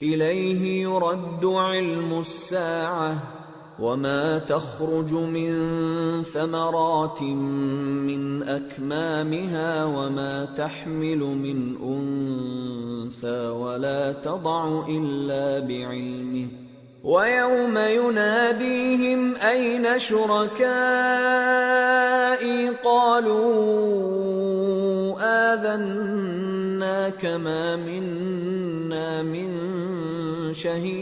إليه يرد علم الساعة وما تخرج من ثمرات من أكمامها وما تحمل من أنثى ولا تضع إلا بعلمه ويوم يناديهم أين شركائي قالوا آذناك ما منا من شهيد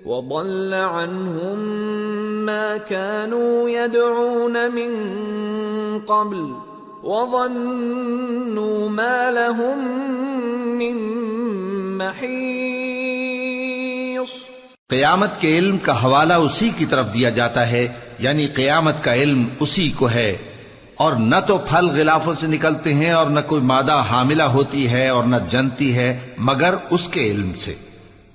وضل عنهم ما كانوا يدعون من قبل وظنوا ما لهم من محيص۔ قیامت کے علم کا حوالہ اسی کی طرف دیا جاتا ہے، یعنی قیامت کا علم اسی کو ہے، اور نہ تو پھل غلافوں سے نکلتے ہیں اور نہ کوئی مادہ حاملہ ہوتی ہے اور نہ جنتی ہے مگر اس کے علم سے۔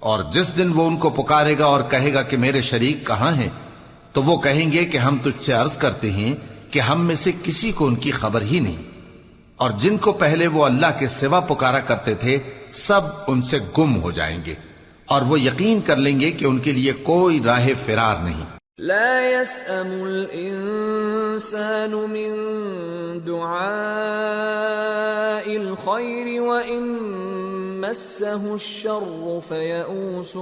اور جس دن وہ ان کو پکارے گا اور کہے گا کہ میرے شریک کہاں ہیں، تو وہ کہیں گے کہ ہم تجھ سے عرض کرتے ہیں کہ ہم میں سے کسی کو ان کی خبر ہی نہیں، اور جن کو پہلے وہ اللہ کے سوا پکارا کرتے تھے سب ان سے گم ہو جائیں گے، اور وہ یقین کر لیں گے کہ ان کے لیے کوئی راہ فرار نہیں۔ لا يسأم الإنسان من دعاء الخير وإن مسه الشر فيئوس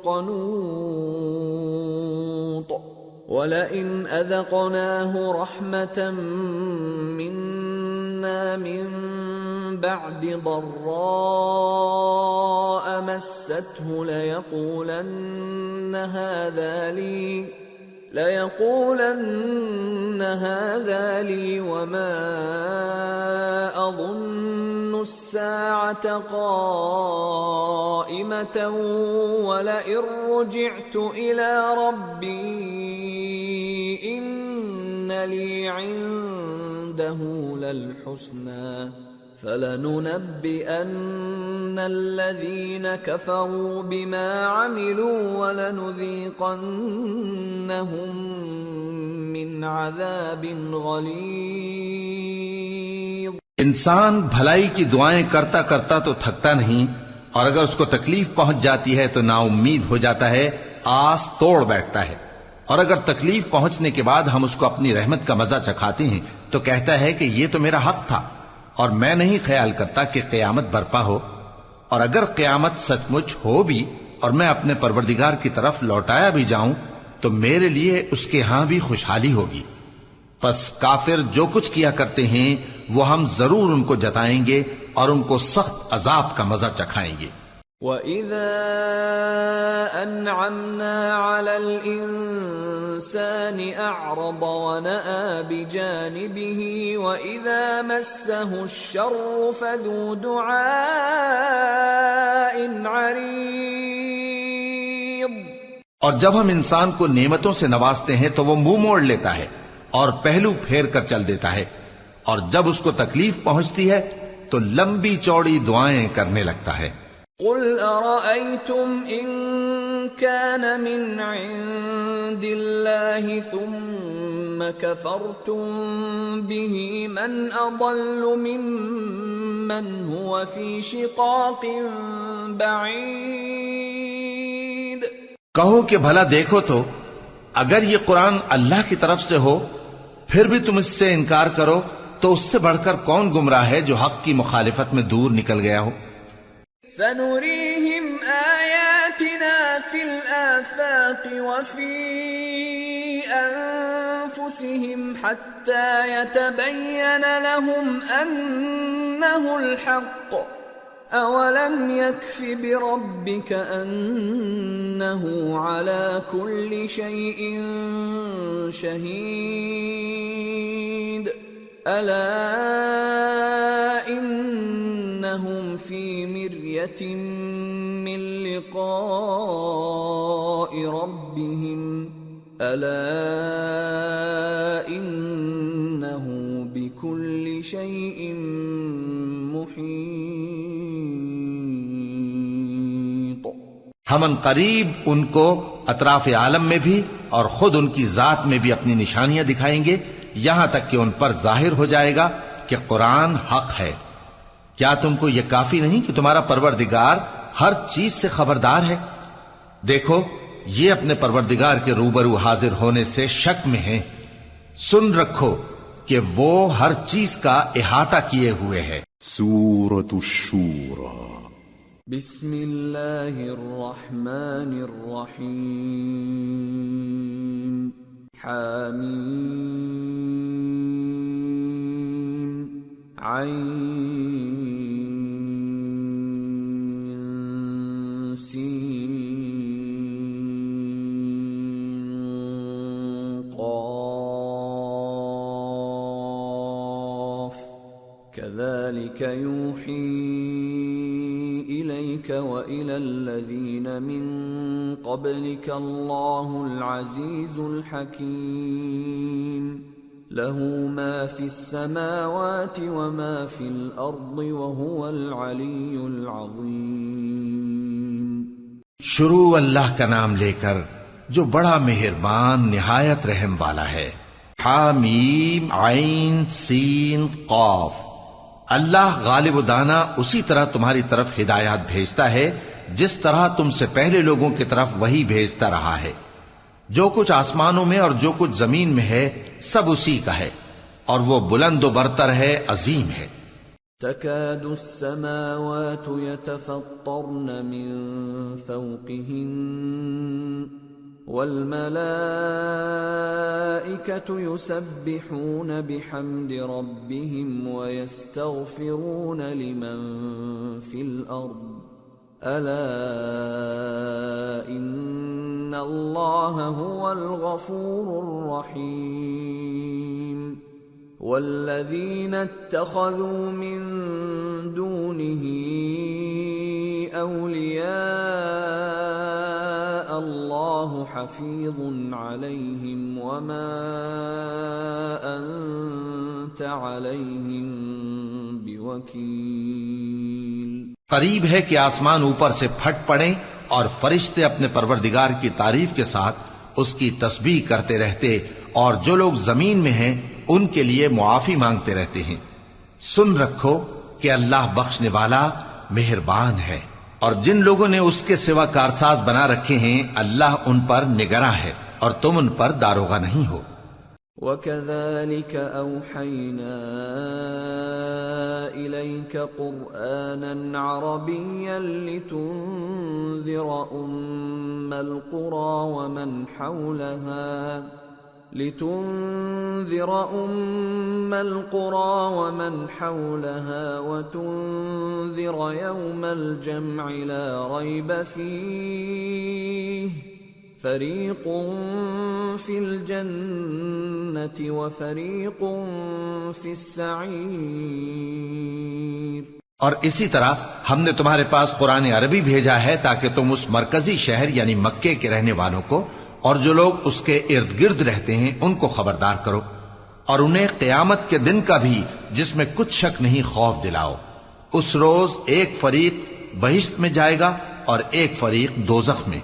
قنوط ولئن أذقناه رحمة منا من بعد ضراء مسته ليقولن هذا لي وما أظن الساعة قائمة ولئن رجعت إلى ربي إن لي عنده للحسنى فلننبئن الذين كفروا بما عملوا ولنذيقنهم من عذاب غلیظ۔ انسان بھلائی کی دعائیں کرتا کرتا تو تھکتا نہیں، اور اگر اس کو تکلیف پہنچ جاتی ہے تو نا امید ہو جاتا ہے، آس توڑ بیٹھتا ہے، اور اگر تکلیف پہنچنے کے بعد ہم اس کو اپنی رحمت کا مزہ چکھاتے ہیں تو کہتا ہے کہ یہ تو میرا حق تھا اور میں نہیں خیال کرتا کہ قیامت برپا ہو، اور اگر قیامت سچ مچ ہو بھی اور میں اپنے پروردگار کی طرف لوٹایا بھی جاؤں تو میرے لیے اس کے ہاں بھی خوشحالی ہوگی۔ پس کافر جو کچھ کیا کرتے ہیں وہ ہم ضرور ان کو جتائیں گے اور ان کو سخت عذاب کا مزہ چکھائیں گے۔ وَإِذَا أَنْعَمْنَا عَلَى الْإِنسَانِ أَعْرَضَ وَنَأَى بِجَانِبِهِ وَإِذَا مَسَّهُ الشَّرُّ فَذُو دُعَاءٍ عَرِيضٍ۔ اور جب ہم انسان کو نعمتوں سے نوازتے ہیں تو وہ منہ موڑ لیتا ہے اور پہلو پھیر کر چل دیتا ہے، اور جب اس کو تکلیف پہنچتی ہے تو لمبی چوڑی دعائیں کرنے لگتا ہے۔ قل أرأيتم إن كان من عند الله ثم كفرتم به من أضل ممن هو في شقاق بعيد۔ کہو کہ بھلا دیکھو تو اگر یہ قرآن اللہ کی طرف سے ہو پھر بھی تم اس سے انکار کرو تو اس سے بڑھ کر کون گمراہ ہے جو حق کی مخالفت میں دور نکل گیا ہو۔ سنريهم آياتنا في الآفاق وفي أنفسهم حتى يتبين لهم أنه الحق أولم يكف بربك أنه على كل شيء شهيد ألا إنهم في مرية من لقاء ربهم ألا إنه بكل شيء محيط۔ ہم ان قریب ان کو اطراف عالم میں بھی اور خود ان کی ذات میں بھی اپنی نشانیاں دکھائیں گے، یہاں تک کہ ان پر ظاہر ہو جائے گا کہ قرآن حق ہے۔ کیا تم کو یہ کافی نہیں کہ تمہارا پروردگار ہر چیز سے خبردار ہے؟ دیکھو یہ اپنے پروردگار کے روبرو حاضر ہونے سے شک میں ہیں، سن رکھو کہ وہ ہر چیز کا احاطہ کیے ہوئے ہے۔ سورة الشورى بسم اللہ الرحمن الرحیم حامیم عین سین كذلك يوحي إليك وإلى الذين من قبلك الله العزيز الحكيم له ما في السماوات وما في الأرض وهو العلي العظيم۔ شروع اللہ کا نام لے کر جو بڑا مہربان نہایت رحم والا ہے۔ حامیم عین سین قاف۔ اللہ غالب و دانا اسی طرح تمہاری طرف ہدایات بھیجتا ہے جس طرح تم سے پہلے لوگوں کی طرف وہی بھیجتا رہا ہے۔ جو کچھ آسمانوں میں اور جو کچھ زمین میں ہے سب اسی کا ہے، اور وہ بلند و برتر ہے، عظیم ہے۔ تكاد السماوات يتفطرن من فوقهن والملائكة يسبحون بحمد ربهم ويستغفرون لمن في الأرض ألا إن الله هو الغفور الرحيم والذين اتخذوا من دونه أولياء الله حفيظ عليهم وما أنت عليهم بوكيل۔ قریب ہے کہ آسمان اوپر سے پھٹ پڑیں اور فرشتے اپنے پروردگار کی تعریف کے ساتھ اس کی تسبیح کرتے رہتے، اور جو لوگ زمین میں ہیں ان کے لیے معافی مانگتے رہتے ہیں۔ سن رکھو کہ اللہ بخشنے والا مہربان ہے، اور جن لوگوں نے اس کے سوا کارساز بنا رکھے ہیں اللہ ان پر نگراں ہے اور تم ان پر داروغہ نہیں ہو۔ وَكَذَلِكَ أَوْحَيْنَا إِلَيْكَ قُرْآنًا عَرَبِيًّا لِتُنذِرَ أُمَّ الْقُرَى وَمَنْ حَوْلَهَا وَتُنذِرَ يَوْمَ الْجَمْعِ لَا رَيْبَ فِيهِ فَرِيقٌ فِي الْجَنَّةِ وَفَرِيقٌ فِي السَّعِيرِ۔ اور اسی طرح ہم نے تمہارے پاس قرآن عربی بھیجا ہے تاکہ تم اس مرکزی شہر یعنی مکے کے رہنے والوں کو اور جو لوگ اس کے ارد گرد رہتے ہیں ان کو خبردار کرو، اور انہیں قیامت کے دن کا بھی جس میں کچھ شک نہیں خوف دلاؤ۔ اس روز ایک فریق بہشت میں جائے گا اور ایک فریق دوزخ میں۔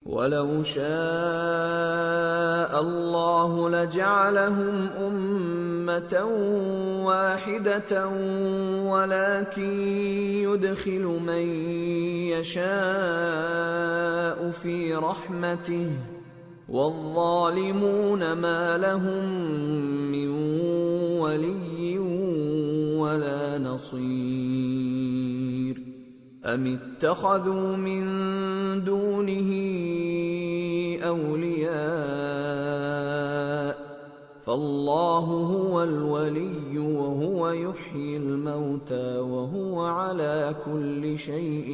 وَلَوْ شَاءَ اللَّهُ لَجَعَلَهُمْ أُمَّةً وَاحِدَةً وَلَكِنْ يُدْخِلُ مَنْ يَشَاءُ فِي رَحْمَتِهِ وَالظَّالِمُونَ مَا لَهُم مِّن وَلِيٍّ وَلَا نَصِيرٍ أَمِ اتَّخَذُوا مِن دُونِهِ أَوْلِيَاءَ فَاللَّهُ هُوَ الْوَلِيُّ وَهُوَ يُحْيِي الْمَوْتَى وَهُوَ عَلَى كُلِّ شَيْءٍ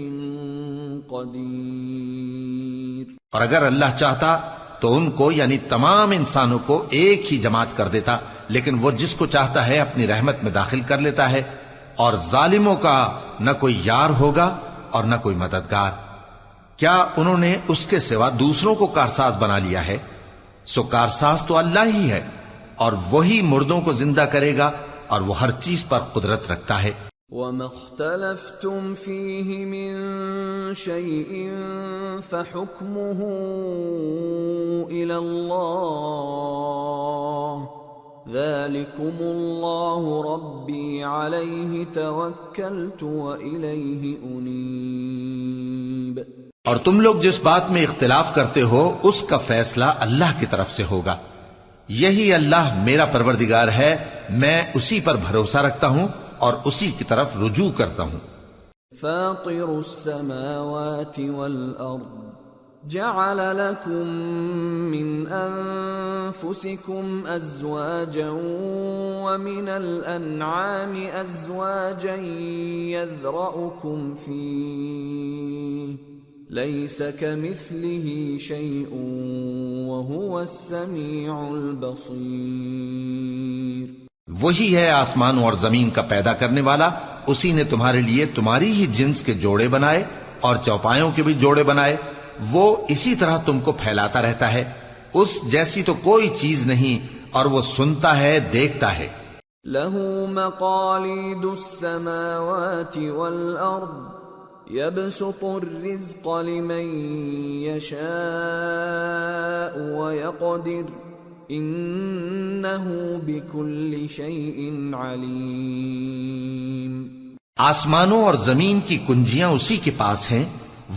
قَدِيرٌ۔ اور اگر اللہ چاہتا تو ان کو یعنی تمام انسانوں کو ایک ہی جماعت کر دیتا، لیکن وہ جس کو چاہتا ہے اپنی رحمت میں داخل کر لیتا ہے، اور ظالموں کا نہ کوئی یار ہوگا اور نہ کوئی مددگار۔ کیا انہوں نے اس کے سوا دوسروں کو کارساز بنا لیا ہے؟ سو کارساز تو اللہ ہی ہے، اور وہی مردوں کو زندہ کرے گا، اور وہ ہر چیز پر قدرت رکھتا ہے۔ وَمَا اخْتَلَفْتُمْ فِيهِ مِنْ شَيْءٍ فَحُكْمُهُ إِلَى اللَّهِ ذلكم الله ربي عليه توكلت وإليه أنيب۔ اور تم لوگ جس بات میں اختلاف کرتے ہو اس کا فیصلہ اللہ کی طرف سے ہوگا۔ یہی اللہ میرا پروردگار ہے، میں اسی پر بھروسہ رکھتا ہوں اور اسی کی طرف رجوع کرتا ہوں۔ فاطر السماوات والأرض جعل لكم من أنفسكم أزواجا ومن الأنعام أزواجا يذرأكم فيه ليس كمثله شيء وهو السميع البصير۔ وہی ہے آسمانوں اور زمین کا پیدا کرنے والا، اسی نے تمہارے لیے تمہاری ہی جنس کے جوڑے بنائے اور چوپایوں کے بھی جوڑے بنائے، وہ اسی طرح تم کو پھیلاتا رہتا ہے، اس جیسی تو کوئی چیز نہیں، اور وہ سنتا ہے، دیکھتا ہے۔ لہ مقالید السماوات والارض يبسط الرزق لمن يشاء ويقدر انه بكل شيء عليم۔ آسمانوں اور زمین کی کنجیاں اسی کے پاس ہیں،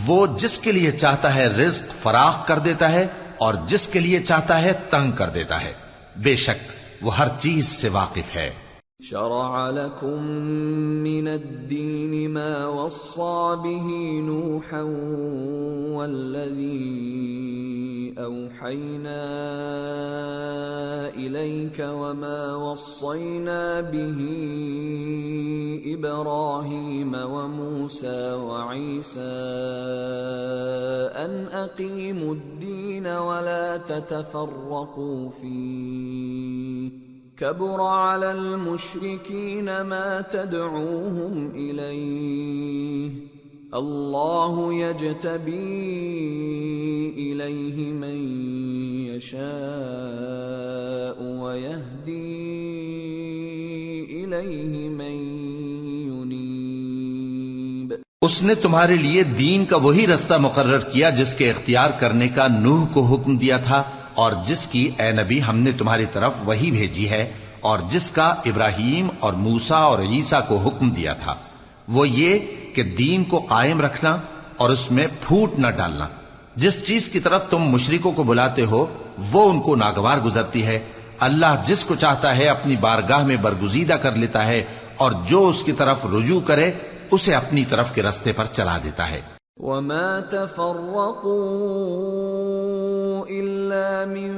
وہ جس کے لیے چاہتا ہے رزق فراخ کر دیتا ہے اور جس کے لیے چاہتا ہے تنگ کر دیتا ہے، بے شک وہ ہر چیز سے واقف ہے۔ شرع لكم من الدين ما وصى به نوحا والذي أوحينا إليك وما وصينا به إبراهيم وموسى وعيسى أن أقيموا الدين ولا تتفرقوا فيه كبر على المشركين ما تدعوهم إليه الله يجتبي إليه من يشاء ويهدي إليه من ينيب۔ اس نے تمہارے لیے دین کا وہی رستہ مقرر کیا جس کے اختیار کرنے کا نوح کو حکم دیا تھا، اور جس کی اے نبی ہم نے تمہاری طرف وہی بھیجی ہے، اور جس کا ابراہیم اور موسیٰ اور عیسیٰ کو حکم دیا تھا، وہ یہ کہ دین کو قائم رکھنا اور اس میں پھوٹ نہ ڈالنا۔ جس چیز کی طرف تم مشرکوں کو بلاتے ہو وہ ان کو ناگوار گزرتی ہے، اللہ جس کو چاہتا ہے اپنی بارگاہ میں برگزیدہ کر لیتا ہے، اور جو اس کی طرف رجوع کرے اسے اپنی طرف کے رستے پر چلا دیتا ہے۔ وما تفرقوا إلا من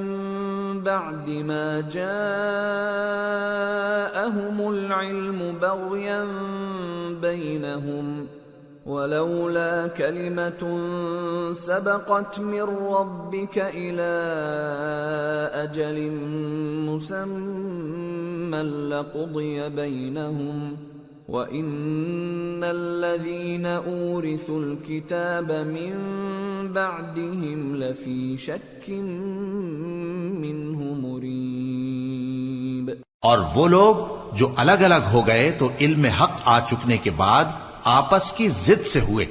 بعد ما جاءهم العلم بغيا بينهم ولولا كلمة سبقت من ربك إلى أجل مسمى لقضي بينهم وَإِنَّ الَّذِينَ أُورِثُوا الْكِتَابَ مِنْ بَعْدِهِمْ لَفِي شَكٍّ مِّنْهُ مُرِيبٍ۔ اور وہ لوگ جو الگ الگ ہو گئے تو علم حق آ چکنے کے بعد آپس کی ضد سے ہوئے،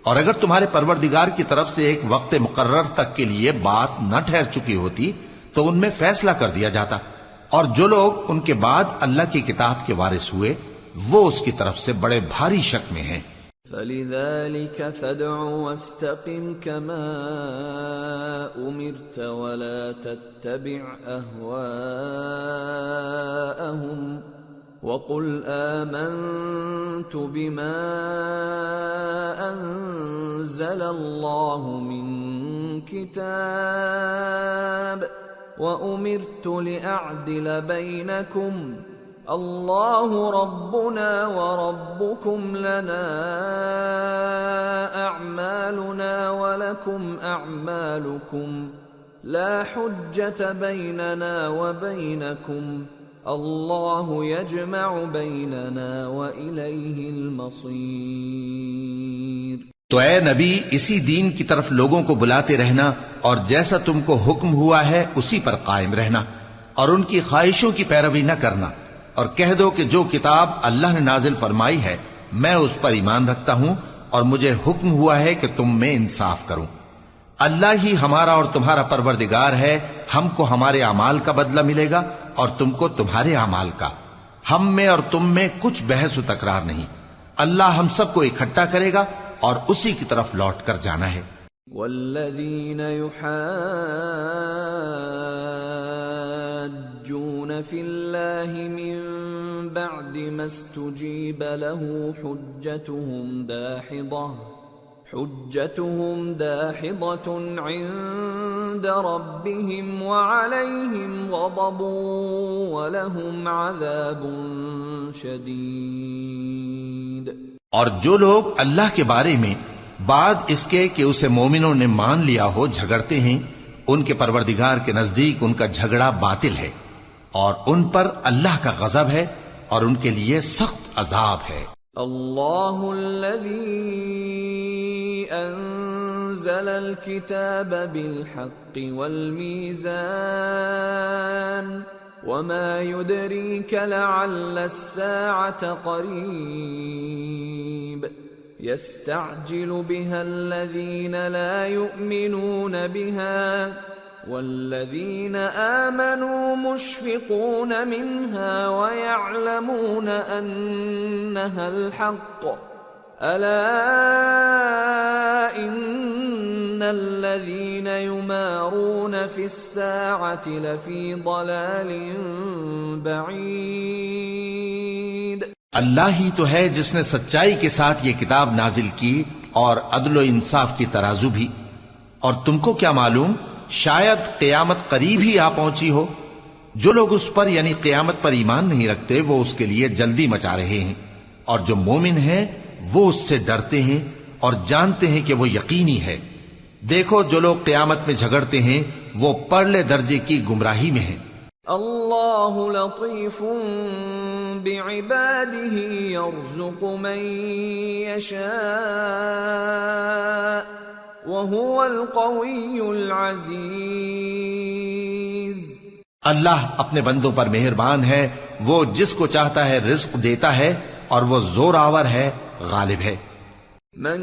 اور اگر تمہارے پروردگار کی طرف سے ایک وقت مقرر تک کے لیے بات نہ ٹھہر چکی ہوتی تو ان میں فیصلہ کر دیا جاتا، اور جو لوگ ان کے بعد اللہ کی کتاب کے وارث ہوئے وہ اس کی طرف سے بڑے بھاری شک میں ہیں۔ فَلِذَلِكَ فَادْعُ وَاسْتَقِمْ كَمَا أُمِرْتَ وَلَا تَتَّبِعْ أَهْوَاءَهُمْ وَقُلْ آمَنْتُ بِمَا أَنزَلَ اللَّهُ مِنْ كِتَابٍ وَأُمِرْتُ لِأَعْدِلَ بَيْنَكُمْ اللہ ربنا وربکم لنا اعمالنا ولکم اعمالکم لا حجة بیننا وبینکم اللہ یجمع بیننا والیہ المصیر۔ تو اے نبی اسی دین کی طرف لوگوں کو بلاتے رہنا، اور جیسا تم کو حکم ہوا ہے اسی پر قائم رہنا، اور ان کی خواہشوں کی پیروی نہ کرنا، اور کہہ دو کہ جو کتاب اللہ نے نازل فرمائی ہے میں اس پر ایمان رکھتا ہوں، اور مجھے حکم ہوا ہے کہ تم میں انصاف کروں۔ اللہ ہی ہمارا اور تمہارا پروردگار ہے، ہم کو ہمارے اعمال کا بدلہ ملے گا اور تم کو تمہارے اعمال کا۔ ہم میں اور تم میں کچھ بحث و تکرار نہیں، اللہ ہم سب کو اکٹھا کرے گا اور اسی کی طرف لوٹ کر جانا ہے۔ والذین یحاجون فی اللہ من بعد ما استجیب له حجتهم داحضة عند ربهم وعليهم غضب ولهم عذاب شدید۔ اور جو لوگ اللہ کے بارے میں بعد اس کے کہ اسے مومنوں نے مان لیا ہو جھگڑتے ہیں، ان کے پروردگار کے نزدیک ان کا جھگڑا باطل ہے اور ان پر اللہ کا غضب ہے اور ان کے لیے سخت عذاب ہے۔ اللہ الذی انزل الكتاب بالحق والمیزان وما يدريك لعل الساعة قريب يستعجل بها الذين لا يؤمنون بها والذين آمنوا مشفقون منها ويعلمون أنها الحق ألا إن الذين يمارون في الساعة لفي ضلال بعيد۔ اللہ ہی تو ہے جس نے سچائی کے ساتھ یہ کتاب نازل کی اور عدل و انصاف کی ترازو بھی، اور تم کو کیا معلوم شاید قیامت قریب ہی آ پہنچی ہو۔ جو لوگ اس پر یعنی قیامت پر ایمان نہیں رکھتے وہ اس کے لیے جلدی مچا رہے ہیں، اور جو مومن ہیں وہ اس سے ڈرتے ہیں اور جانتے ہیں کہ وہ یقینی ہے۔ دیکھو جو لوگ قیامت میں جھگڑتے ہیں وہ پرلے درجے کی گمراہی میں ہیں۔ اللہ لطیف بعباده يرزق من يشاء وهو القوی العزیز۔ اللہ اپنے بندوں پر مہربان ہے، وہ جس کو چاہتا ہے رزق دیتا ہے اور وہ زور آور ہے، غالب ہے۔ من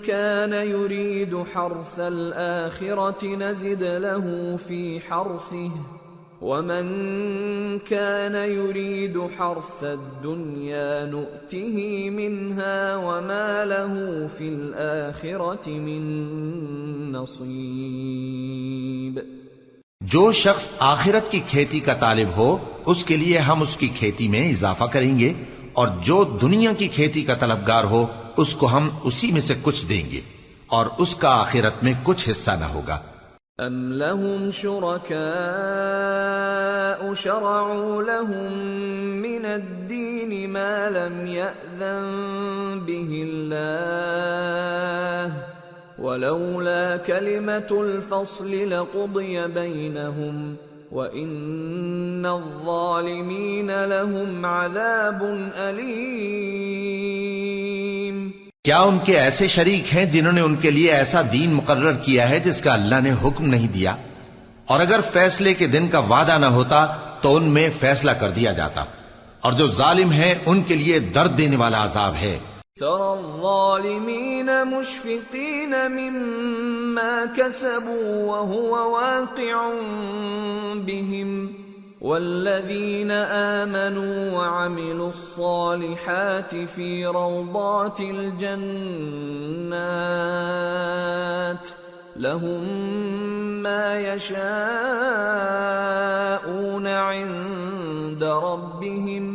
كان يريد حرث الآخرة نزد له في حرثه ومن كان يريد حرث الدنيا نؤته منها وما له في الآخرة من نصيب۔ جو شخص آخرت کی کھیتی کا طالب ہو اس کے لیے ہم اس کی کھیتی میں اضافہ کریں گے، اور جو دنیا کی کھیتی کا طلبگار ہو اس کو ہم اسی میں سے کچھ دیں گے اور اس کا آخرت میں کچھ حصہ نہ ہوگا۔ ام لهم شركاء شرعوا لهم من الدين ما لم يأذن به الله ولولا كلمة الفصل لقضي بينهم وَإِنَّ الظَّالِمِينَ لَهُمْ عَذَابٌ أَلِيمٌ۔ کیا ان کے ایسے شریک ہیں جنہوں نے ان کے لیے ایسا دین مقرر کیا ہے جس کا اللہ نے حکم نہیں دیا؟ اور اگر فیصلے کے دن کا وعدہ نہ ہوتا تو ان میں فیصلہ کر دیا جاتا، اور جو ظالم ہیں ان کے لیے درد دینے والا عذاب ہے۔ ترى الظالمين مشفقين مما كسبوا وهو واقع بهم والذين آمنوا وعملوا الصالحات في روضات الجنات لهم ما يشاءون عند ربهم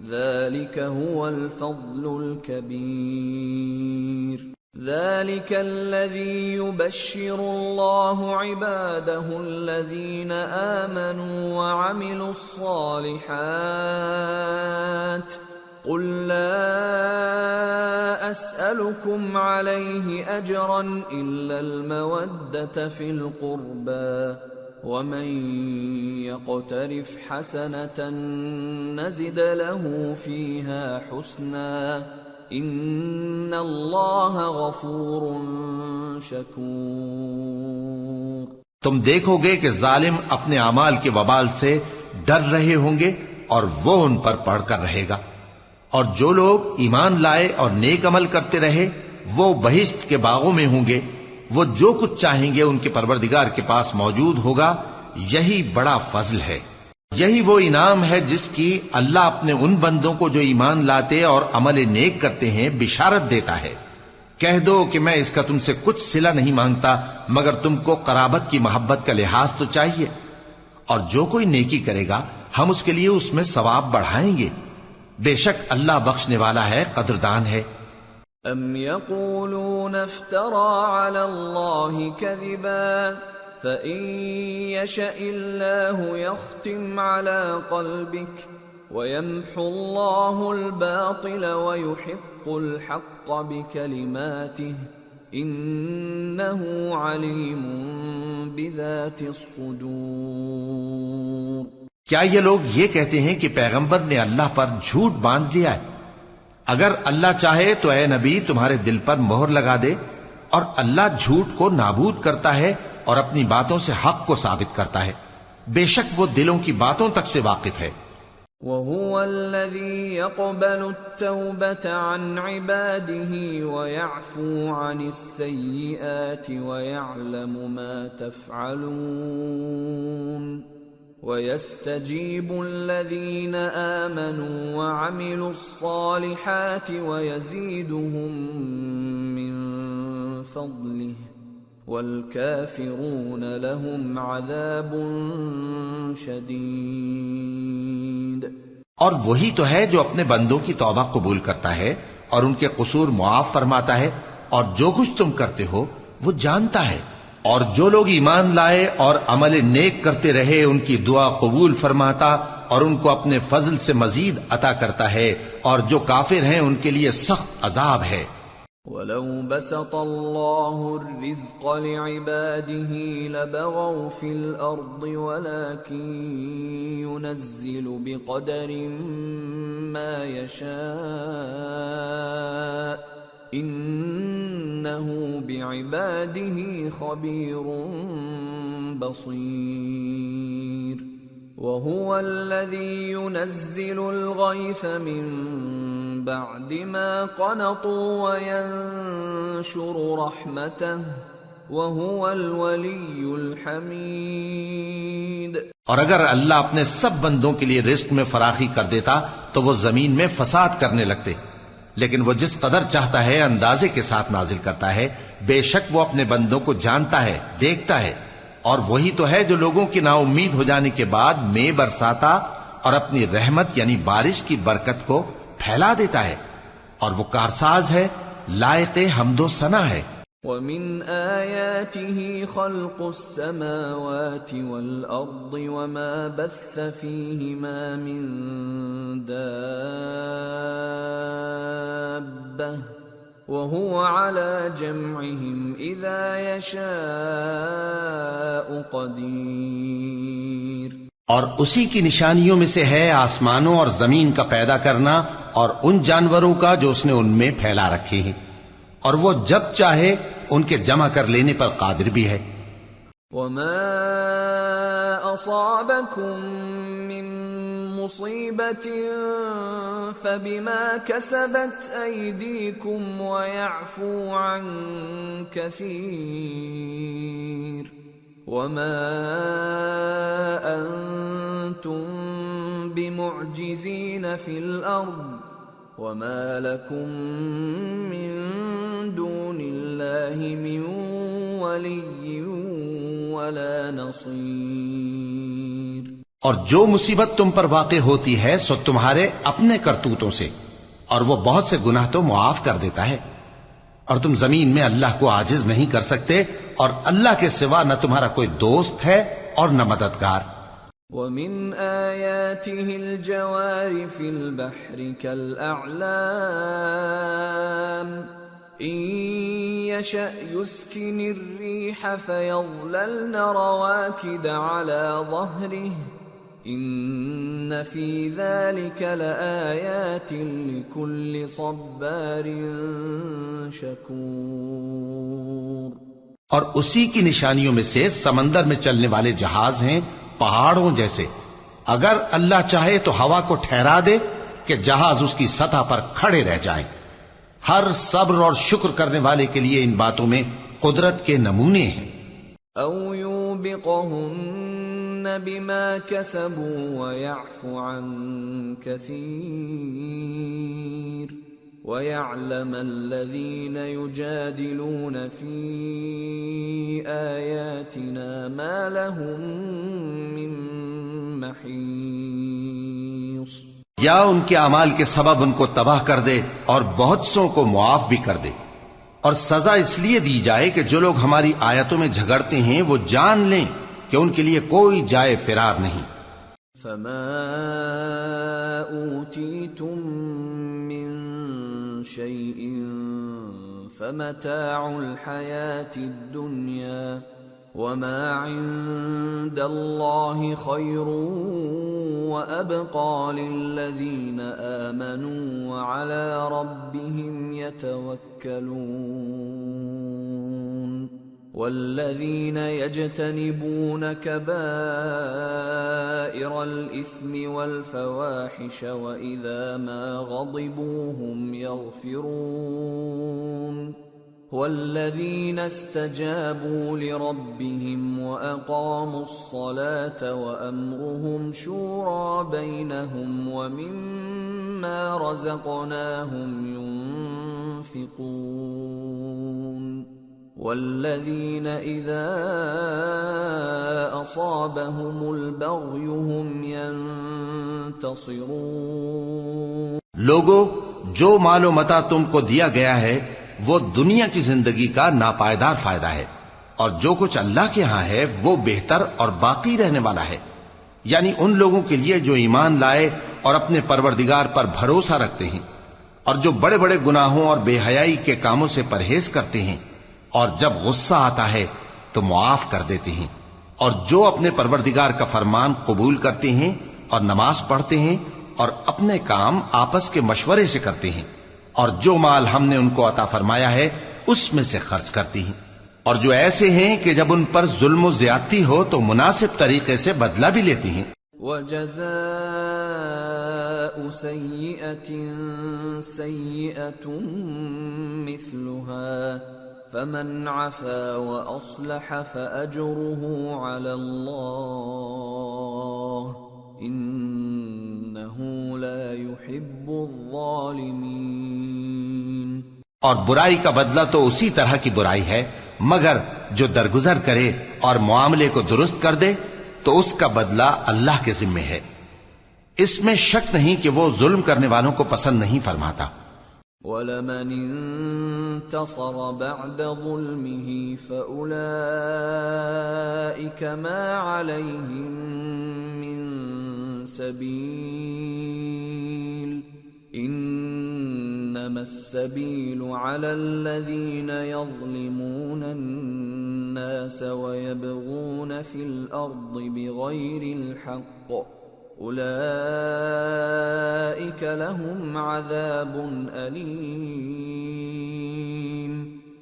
ذلك هو الفضل الكبير۔ ذلك الذي يبشر الله عباده الذين آمنوا وعملوا الصالحات قل لا أسألكم عليه أجرا إلا المودة في القربى ومن يقترف حسنة نزد له فيها حسنا ان اللہ غفور شکور۔ تم دیکھو گے کہ ظالم اپنے اعمال کے وبال سے ڈر رہے ہوں گے اور وہ ان پر پڑھ کر رہے گا، اور جو لوگ ایمان لائے اور نیک عمل کرتے رہے وہ بہشت کے باغوں میں ہوں گے، وہ جو کچھ چاہیں گے ان کے پروردگار کے پاس موجود ہوگا. یہی بڑا فضل ہے. یہی وہ انعام ہے جس کی اللہ اپنے ان بندوں کو جو ایمان لاتے اور عمل نیک کرتے ہیں بشارت دیتا ہے. کہہ دو کہ میں اس کا تم سے کچھ صلہ نہیں مانگتا مگر تم کو قرابت کی محبت کا لحاظ تو چاہیے. اور جو کوئی نیکی کرے گا ہم اس کے لیے اس میں ثواب بڑھائیں گے. بے شک اللہ بخشنے والا ہے، قدردان ہے. ام يقولون افترى على الله كذبا فإن يشأ الله يختم على قلبك ويمحو الله الباطل ويحق الحق بكلماته إنه عليم بذات الصدور. کیا یہ لوگ یہ کہتے ہیں کہ پیغمبر نے اللہ پر جھوٹ باندھ لیا ہے؟ اگر اللہ چاہے تو اے نبی تمہارے دل پر مہر لگا دے، اور اللہ جھوٹ کو نابود کرتا ہے اور اپنی باتوں سے حق کو ثابت کرتا ہے. بے شک وہ دلوں کی باتوں تک سے واقف ہے. وَهُوَ الَّذِي يَقْبَلُ التَّوْبَةَ عَنْ عِبَادِهِ وَيَعْفُو عَنِ السَّيِّئَاتِ وَيَعْلَمُ مَا تَفْعَلُونَ وَيَسْتَجِيبُ الَّذِينَ آمَنُوا وَعَمِلُوا الصَّالِحَاتِ وَيَزِيدُهُم مِّن فَضْلِهِ وَالْكَافِرُونَ لَهُمْ عَذَابٌ شَدِيدٌ. اور وہی تو ہے جو اپنے بندوں کی توبہ قبول کرتا ہے اور ان کے قصور معاف فرماتا ہے، اور جو کچھ تم کرتے ہو وہ جانتا ہے. اور جو لوگ ایمان لائے اور عمل نیک کرتے رہے ان کی دعا قبول فرماتا اور ان کو اپنے فضل سے مزید عطا کرتا ہے، اور جو کافر ہیں ان کے لیے سخت عذاب ہے. وَلَوْ بَسَطَ اللَّهُ الرِّزْقَ لِعِبَادِهِ لَبَغَوْا فِي الْأَرْضِ وَلَكِنْ يُنَزِّلُ بِقَدَرٍ مَا يَشَاءُ إِنَّهُ بِعِبَادِهِ خَبِيرٌ بَصِيرٌ. وَهُوَ الَّذِي يُنَزِّلُ الْغَيْثَ مِن بَعْدِ مَا قَنَطُوا وَيَنشُرُ رَحْمَتَهُ وَهُوَ الْوَلِيُّ الْحَمِيدُ. اور اگر اللہ اپنے سب بندوں کے لیے رزق میں فراخی کر دیتا تو وہ زمین میں فساد کرنے لگتے، لیکن وہ جس قدر چاہتا ہے اندازے کے ساتھ نازل کرتا ہے. بے شک وہ اپنے بندوں کو جانتا ہے، دیکھتا ہے. اور وہی تو ہے جو لوگوں کی نا امید ہو جانے کے بعد مے برساتا اور اپنی رحمت یعنی بارش کی برکت کو پھیلا دیتا ہے، اور وہ کارساز ہے، لائق حمد و ثنا ہے. وَمِنْ آيَاتِهِ خَلْقُ السَّمَاوَاتِ وَالْأَرْضِ وَمَا بَثَّ فِيهِمَا مِن دَابَّةٍ وَهُوَ عَلَى جَمْعِهِمْ إِذَا يَشَاءُ قَدِيرٌ. اور اسی کی نشانیوں میں سے ہے آسمانوں اور زمین کا پیدا کرنا اور ان جانوروں کا جو اس نے ان میں پھیلا رکھے ہیں، اور وہ جب چاہے ان کے جمع کر لینے پر قادر بھی ہے. وَمَا أَصَابَكُم مِّن مُّصِيبَةٍ فَبِمَا كَسَبَتْ أَيْدِيكُمْ وَيَعْفُو عَن كَثِيرٍ. وَمَا أَنتُم بِمُعْجِزِينَ فِي الْأَرْضِ وَمَا لَكُم مِّن دُونِ اللَّهِ مِن وَلِيٍّ وَلَا نَصِيرٍ. اور جو مصیبت تم پر واقع ہوتی ہے سو تمہارے اپنے کرتوتوں سے، اور وہ بہت سے گناہ تو معاف کر دیتا ہے. اور تم زمین میں اللہ کو عاجز نہیں کر سکتے، اور اللہ کے سوا نہ تمہارا کوئی دوست ہے اور نہ مددگار. وَمِنْ آيَاتِهِ الْجَوَارِ فِي الْبَحْرِ كَالْأَعْلَامِ إِنْ يَشَأْ يُسْكِنِ الرِّيحَ فَيَظْلَلْنَ رَوَاكِدَ عَلَى ظَهْرِهِ إِنَّ فِي ذَلِكَ لَآيَاتٍ لِكُلِّ صَبَّارٍ شَكُورٍ. اور اسی کی نشانیوں میں سے سمندر میں چلنے والے جہاز ہیں پہاڑوں جیسے. اگر اللہ چاہے تو ہوا کو ٹھہرا دے کہ جہاز اس کی سطح پر کھڑے رہ جائیں. ہر صبر اور شکر کرنے والے کے لیے ان باتوں میں قدرت کے نمونے ہیں. أو يوبقهن بما كسبوا ويعفو عن كثير ويعلم الذين يجادلون في آياتنا ما لهم من محيص. یا ان کے اعمال کے سبب ان کو تباہ کر دے اور بہت سو کو معاف بھی کر دے. اور سزا اس لیے دی جائے کہ جو لوگ ہماری آیتوں میں جھگڑتے ہیں وہ جان لیں کہ ان کے لیے کوئی جائے فرار نہیں. فما اوتیتم من شیء فمتاع الحیاة الدنیا وما عند اللہ خیر وابقى للذین آمنوا وعلى ربهم يتوکلون والذین یجتنبون کبائر الإثم والفواحش وإذا ما غضبوا هم يغفرون والذين استجابوا لربهم وأقاموا الصلاة وأمرهم شورى بينهم ومما رزقناهم ينفقون والذين إذا أصابهم البغي هم ينتصرون. لوگو، جو مال و متاع تم کو دیا گیا ہے وہ دنیا کی زندگی کا ناپائیدار فائدہ ہے، اور جو کچھ اللہ کے ہاں ہے وہ بہتر اور باقی رہنے والا ہے. یعنی ان لوگوں کے لیے جو ایمان لائے اور اپنے پروردگار پر بھروسہ رکھتے ہیں، اور جو بڑے بڑے گناہوں اور بے حیائی کے کاموں سے پرہیز کرتے ہیں، اور جب غصہ آتا ہے تو معاف کر دیتے ہیں، اور جو اپنے پروردگار کا فرمان قبول کرتے ہیں اور نماز پڑھتے ہیں اور اپنے کام آپس کے مشورے سے کرتے ہیں، اور جو مال ہم نے ان کو عطا فرمایا ہے اس میں سے خرچ کرتی ہیں، اور جو ایسے ہیں کہ جب ان پر ظلم و زیادتی ہو تو مناسب طریقے سے بدلہ بھی لیتی ہیں. وَجَزَاءُ سَيِّئَةٍ سَيِّئَةٌ مِثْلُهَا فَمَنْ عَفَا وَأَصْلَحَ فَأَجْرُهُ عَلَى اللَّهِ انہ لا يحب الظالمین. اور برائی کا بدلہ تو اسی طرح کی برائی ہے، مگر جو درگزر کرے اور معاملے کو درست کر دے تو اس کا بدلہ اللہ کے ذمے ہے. اس میں شک نہیں کہ وہ ظلم کرنے والوں کو پسند نہیں فرماتا. وَلَمَنِ انتصر بعد ظلمه فَأُولَئِكَ مَا عَلَيْهِمْ مِنْ سبيل انما السبيل على الذين يظلمون الناس ويبغون في الارض بغير الحق اولئك لهم عذاب اليم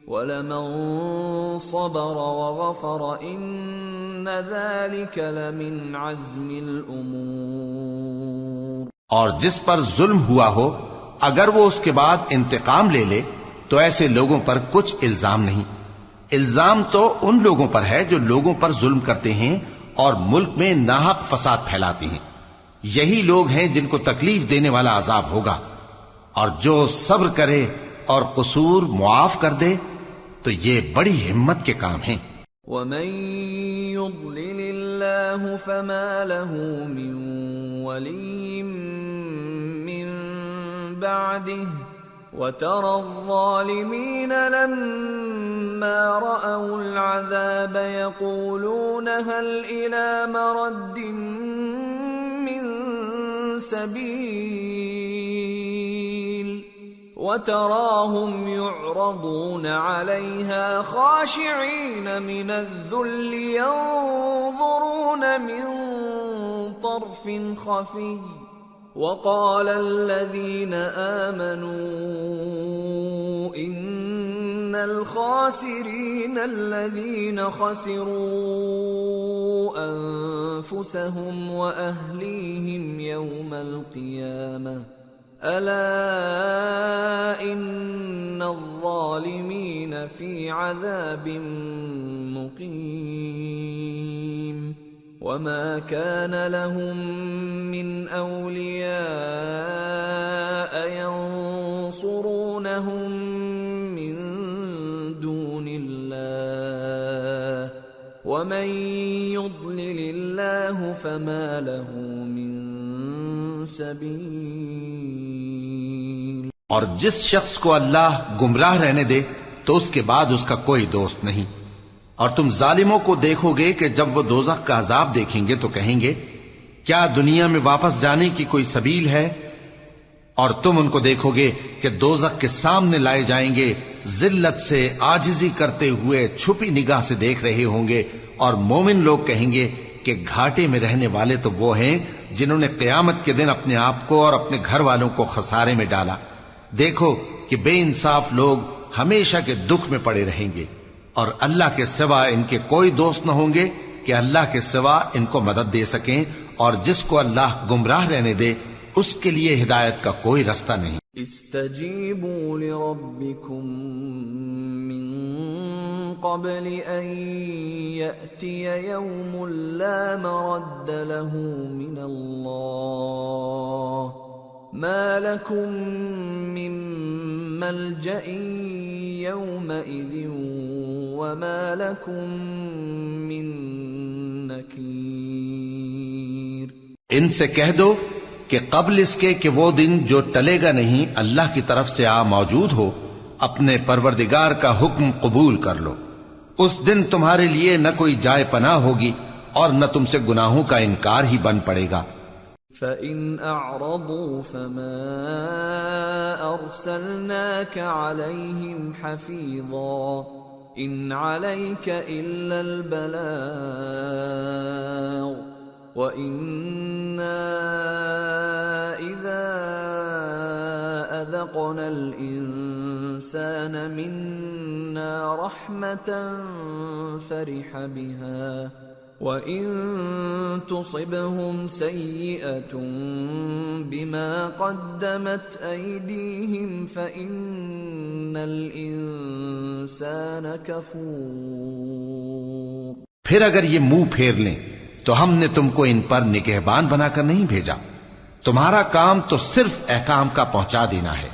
وَلَمَن صَبَرَ وَغَفَرَ إِنَّ ذَلِكَ لَمِنْ عَزْمِ الْأُمُورِ. اور جس پر ظلم ہوا ہو اگر وہ اس کے بعد انتقام لے لے تو ایسے لوگوں پر کچھ الزام نہیں. الزام تو ان لوگوں پر ہے جو لوگوں پر ظلم کرتے ہیں اور ملک میں ناحق فساد پھیلاتے ہیں. یہی لوگ ہیں جن کو تکلیف دینے والا عذاب ہوگا. اور جو صبر کرے اور قصور معاف کر دے تو یہ بڑی ہمت کے کام ہیں. وَمَن يُضْلِلِ اللَّهُ فَمَا لَهُ مِن وَلِيٍّ مِّن بَعْدِهِ وَتَرَى الظَّالِمِينَ لَمَّا رَأَوُا الْعَذَابَ يَقُولُونَ هَلْ إِلَى مَرَدٍّ مِّن سَبِيلٍ وَتَرَاهُمْ يُعْرَضُونَ عَلَيْهَا خَاشِعِينَ مِنَ الذُّلِّ يَنظُرُونَ مِن طَرْفٍ خَفِيٍّ وَقَالَ الَّذِينَ آمَنُوا إِنَّ الْخَاسِرِينَ الَّذِينَ خَسِرُوا أَنفُسَهُمْ وَأَهْلِيهِمْ يَوْمَ الْقِيَامَةِ ألا إن الظالمين في عذاب مقيم وما كان لهم من أولياء ينصرونهم من دون الله ومن يضلل الله فما له من سبیل۔ اور جس شخص کو اللہ گمراہ رہنے دے تو اس کے بعد اس کا کوئی دوست نہیں۔ اور تم ظالموں کو دیکھو گے کہ جب وہ دوزخ کا عذاب دیکھیں گے تو کہیں گے کیا دنیا میں واپس جانے کی کوئی سبیل ہے؟ اور تم ان کو دیکھو گے کہ دوزخ کے سامنے لائے جائیں گے، ذلت سے عاجزی کرتے ہوئے چھپی نگاہ سے دیکھ رہے ہوں گے، اور مومن لوگ کہیں گے کہ گھاٹے میں رہنے والے تو وہ ہیں جنہوں نے قیامت کے دن اپنے آپ کو اور اپنے گھر والوں کو خسارے میں ڈالا۔ دیکھو کہ بے انصاف لوگ ہمیشہ کے دکھ میں پڑے رہیں گے، اور اللہ کے سوا ان کے کوئی دوست نہ ہوں گے کہ اللہ کے سوا ان کو مدد دے سکیں، اور جس کو اللہ گمراہ رہنے دے اس کے لیے ہدایت کا کوئی رستہ نہیں۔ استجیبوا لربکم من قبل ان یأتی یوم لا مرد له من اللہ ما لکم من ملجأ یومئذ وما لکم من نکیر۔ ان سے کہہ دو کہ قبل اس کے کہ وہ دن جو ٹلے گا نہیں اللہ کی طرف سے موجود ہو، اپنے پروردگار کا حکم قبول کر لو۔ اس دن تمہارے لیے نہ کوئی جائے پناہ ہوگی اور نہ تم سے گناہوں کا انکار ہی بن پڑے گا۔ فَإِنْ أَعْرَضُوا فَمَا أَرْسَلْنَاكَ عَلَيْهِمْ حَفِيظًا إِنْ عَلَيْكَ إِلَّا الْبَلَاغُ وَإِنَّا إِذَا أَذَقْنَا الْإِنسَانَ مِنَّا رَحْمَةً فَرِحَ بِهَا وَإِن تُصِبْهُمْ سَيِّئَةٌ بِمَا قَدَّمَتْ أَيْدِيهِمْ فَإِنَّ الْإِنسَانَ كَفُورٌ۔ پھر اگر یہ منہ پھیر لیں تو ہم نے تم کو ان پر نگہبان بنا کر نہیں بھیجا، تمہارا کام تو صرف احکام کا پہنچا دینا ہے،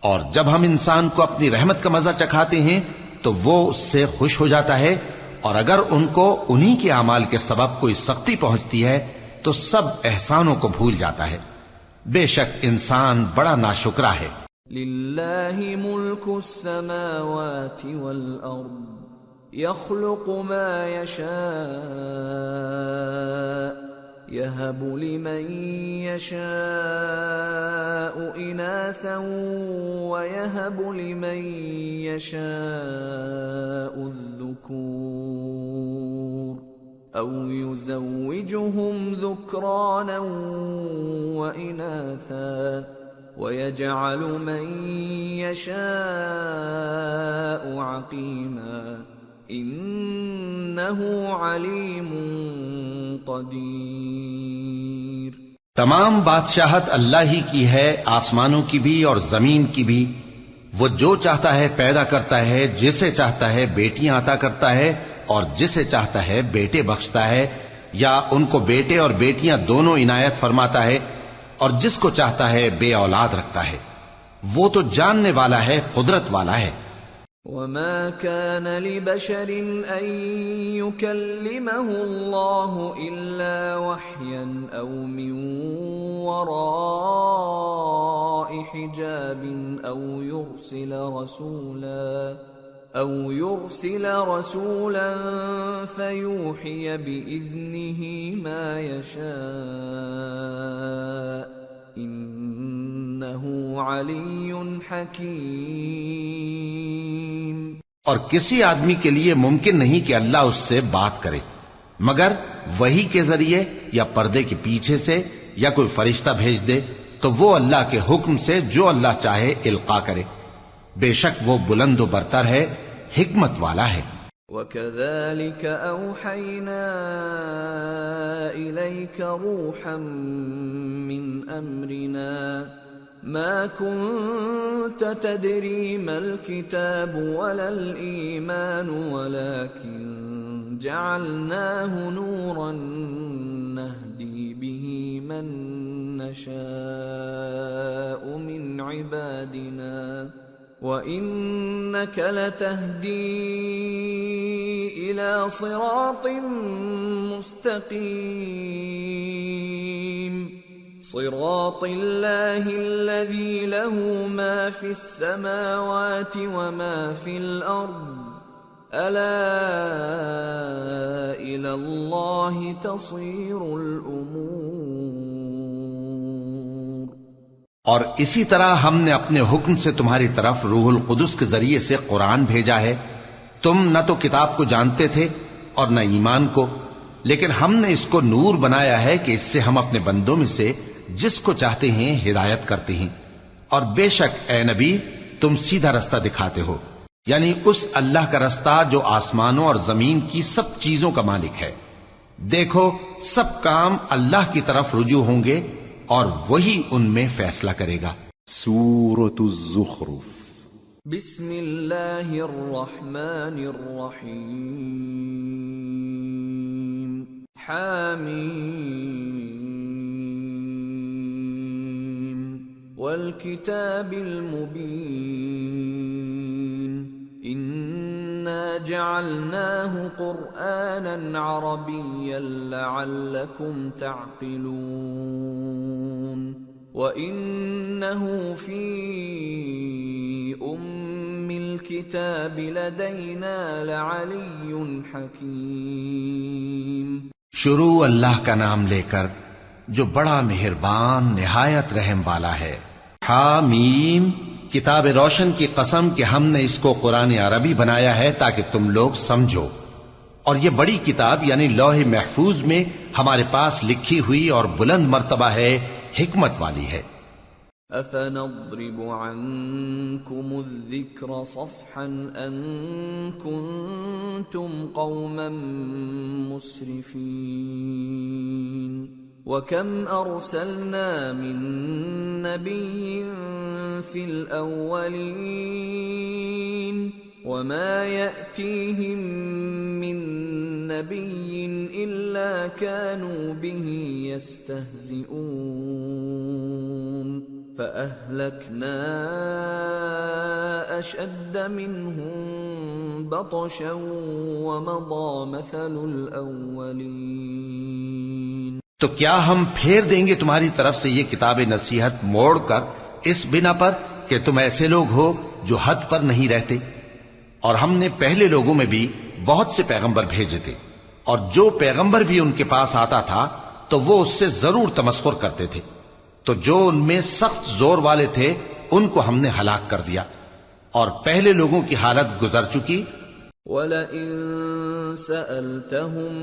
اور جب ہم انسان کو اپنی رحمت کا مزہ چکھاتے ہیں تو وہ اس سے خوش ہو جاتا ہے، اور اگر ان کو انہی کے اعمال کے سبب کوئی سختی پہنچتی ہے تو سب احسانوں کو بھول جاتا ہے۔ بے شک انسان بڑا ناشکرا ہے۔ للہ ملک السماوات والارض يخلق ما يشاء يهب لمن يشاء إناثا ويهب لمن يشاء الذكور أو يزوجهم ذكرانا وإناثا ويجعل من يشاء عقيما انہ علیم قدیر۔ تمام بادشاہت اللہ ہی کی ہے، آسمانوں کی بھی اور زمین کی بھی۔ وہ جو چاہتا ہے پیدا کرتا ہے، جسے چاہتا ہے بیٹیاں عطا کرتا ہے اور جسے چاہتا ہے بیٹے بخشتا ہے، یا ان کو بیٹے اور بیٹیاں دونوں عنایت فرماتا ہے، اور جس کو چاہتا ہے بے اولاد رکھتا ہے۔ وہ تو جاننے والا ہے، قدرت والا ہے۔ وما كان لبشر أن يكلمه الله إلا وحيا أو من وراء حجاب أو يرسل رسولا فيوحي بإذنه ما يشاء إنه علي حكيم۔ اور کسی آدمی کے لیے ممکن نہیں کہ اللہ اس سے بات کرے مگر وحی کے ذریعے یا پردے کے پیچھے سے یا کوئی فرشتہ بھیج دے تو وہ اللہ کے حکم سے جو اللہ چاہے القا کرے۔ بے شک وہ بلند و برتر ہے، حکمت والا ہے۔ وَكَذَلِكَ أَوْحَيْنَا إِلَيْكَ رُوحًا مِّنْ أَمْرِنَا ما كنت تدري ما الكتاب ولا الإيمان ولكن جعلناه نورا نهدي به من نشاء من عبادنا وإنك لتهدي إلى صراط مستقيم صراط الله الذي له ما في السماوات وما في الأرض ألا إلى الله تصير الأمور. اور اسی طرح ہم نے اپنے حکم سے تمہاری طرف روح القدس کے ذریعے سے قرآن بھیجا ہے. تم نہ تو کتاب کو جانتے تھے اور نہ ایمان کو، لیکن ہم نے اس کو نور بنایا ہے کہ اس سے ہم اپنے بندوں میں سے جس کو چاہتے ہیں ہدایت کرتے ہیں. اور بے شک اے نبی تم سیدھا رستہ دکھاتے ہو، یعنی اس اللہ کا رستہ جو آسمانوں اور زمین کی سب چیزوں کا مالک ہے. دیکھو سب کام اللہ کی طرف رجوع ہوں گے اور وہی ان میں فیصلہ کرے گا. سورة الزخرف. بسم اللہ الرحمن الرحیم. حامیم والکتاب المبین انا جعلناه قرآنا عربیا لعلکم تعقلون وَإِنَّهُ فِي أُمِّ الْكِتَابِ لَدَيْنَا لَعَلِيٌّ حَكِيمٌ. شروع اللہ کا نام لے کر جو بڑا مہربان نہایت رحم والا ہے. حامیم کتاب روشن کی قسم کہ ہم نے اس کو قرآن عربی بنایا ہے تاکہ تم لوگ سمجھو. اور یہ بڑی کتاب یعنی لوح محفوظ میں ہمارے پاس لکھی ہوئی اور بلند مرتبہ ہے، حکمت والی ہے. أَفَنَضْرِبُ عَنْكُمُ الذِّكْرَ صَفْحًا أَن كُنْتُمْ قَوْمًا مُسْرِفِينَ. وَكَمْ أَرْسَلْنَا مِن نَّبِيٍّ فِي الْأَوَّلِينَ وَمَا يَأْتِيهِم مِّن نَّبِيٍّ إِلَّا كَانُوا بِهِ يَسْتَهْزِئُونَ فَأَهْلَكْنَا أَشَدَّ مِنْهُم بَطْشًا وَمَضَىٰ مَثَلُ الْأَوَّلِينَ. تو کیا ہم پھیر دیں گے تمہاری طرف سے یہ کتاب نصیحت موڑ کر اس بنا پر کہ تم ایسے لوگ ہو جو حد پر نہیں رہتے؟ اور ہم نے پہلے لوگوں میں بھی بہت سے پیغمبر بھیجے تھے، اور جو پیغمبر بھی ان کے پاس آتا تھا تو وہ اس سے ضرور تمسخر کرتے تھے. تو جو ان میں سخت زور والے تھے ان کو ہم نے ہلاک کر دیا، اور پہلے لوگوں کی حالت گزر چکی. وَلَئِن سَأَلْتَهُم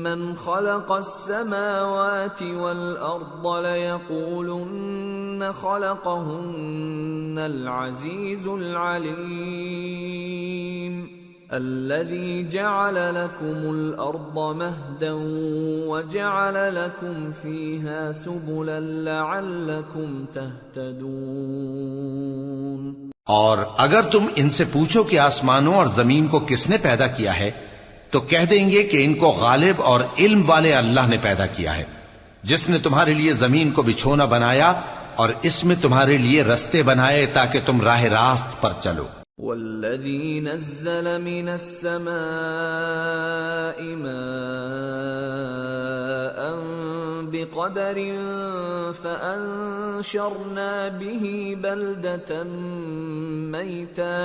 مَّنْ خَلَقَ السَّمَاوَاتِ وَالْأَرْضَ لَيَقُولُنَّ خَلَقَهُنَّ الْعَزِيزُ الْعَلِيمُ الَّذِي جَعَلَ لَكُمُ الْأَرْضَ مَهْدًا وَجَعَلَ لَكُمْ فِيهَا سُبُلًا لَعَلَّكُمْ تَهْتَدُونَ. اور اگر تم ان سے پوچھو کہ آسمانوں اور زمین کو کس نے پیدا کیا ہے تو کہہ دیں گے کہ ان کو غالب اور علم والے اللہ نے پیدا کیا ہے، جس نے تمہارے لیے زمین کو بچھونا بنایا اور اس میں تمہارے لیے رستے بنائے تاکہ تم راہ راست پر چلو. والذی نزل من السماء ماء بقدر فأنشرنا به بلدة میتا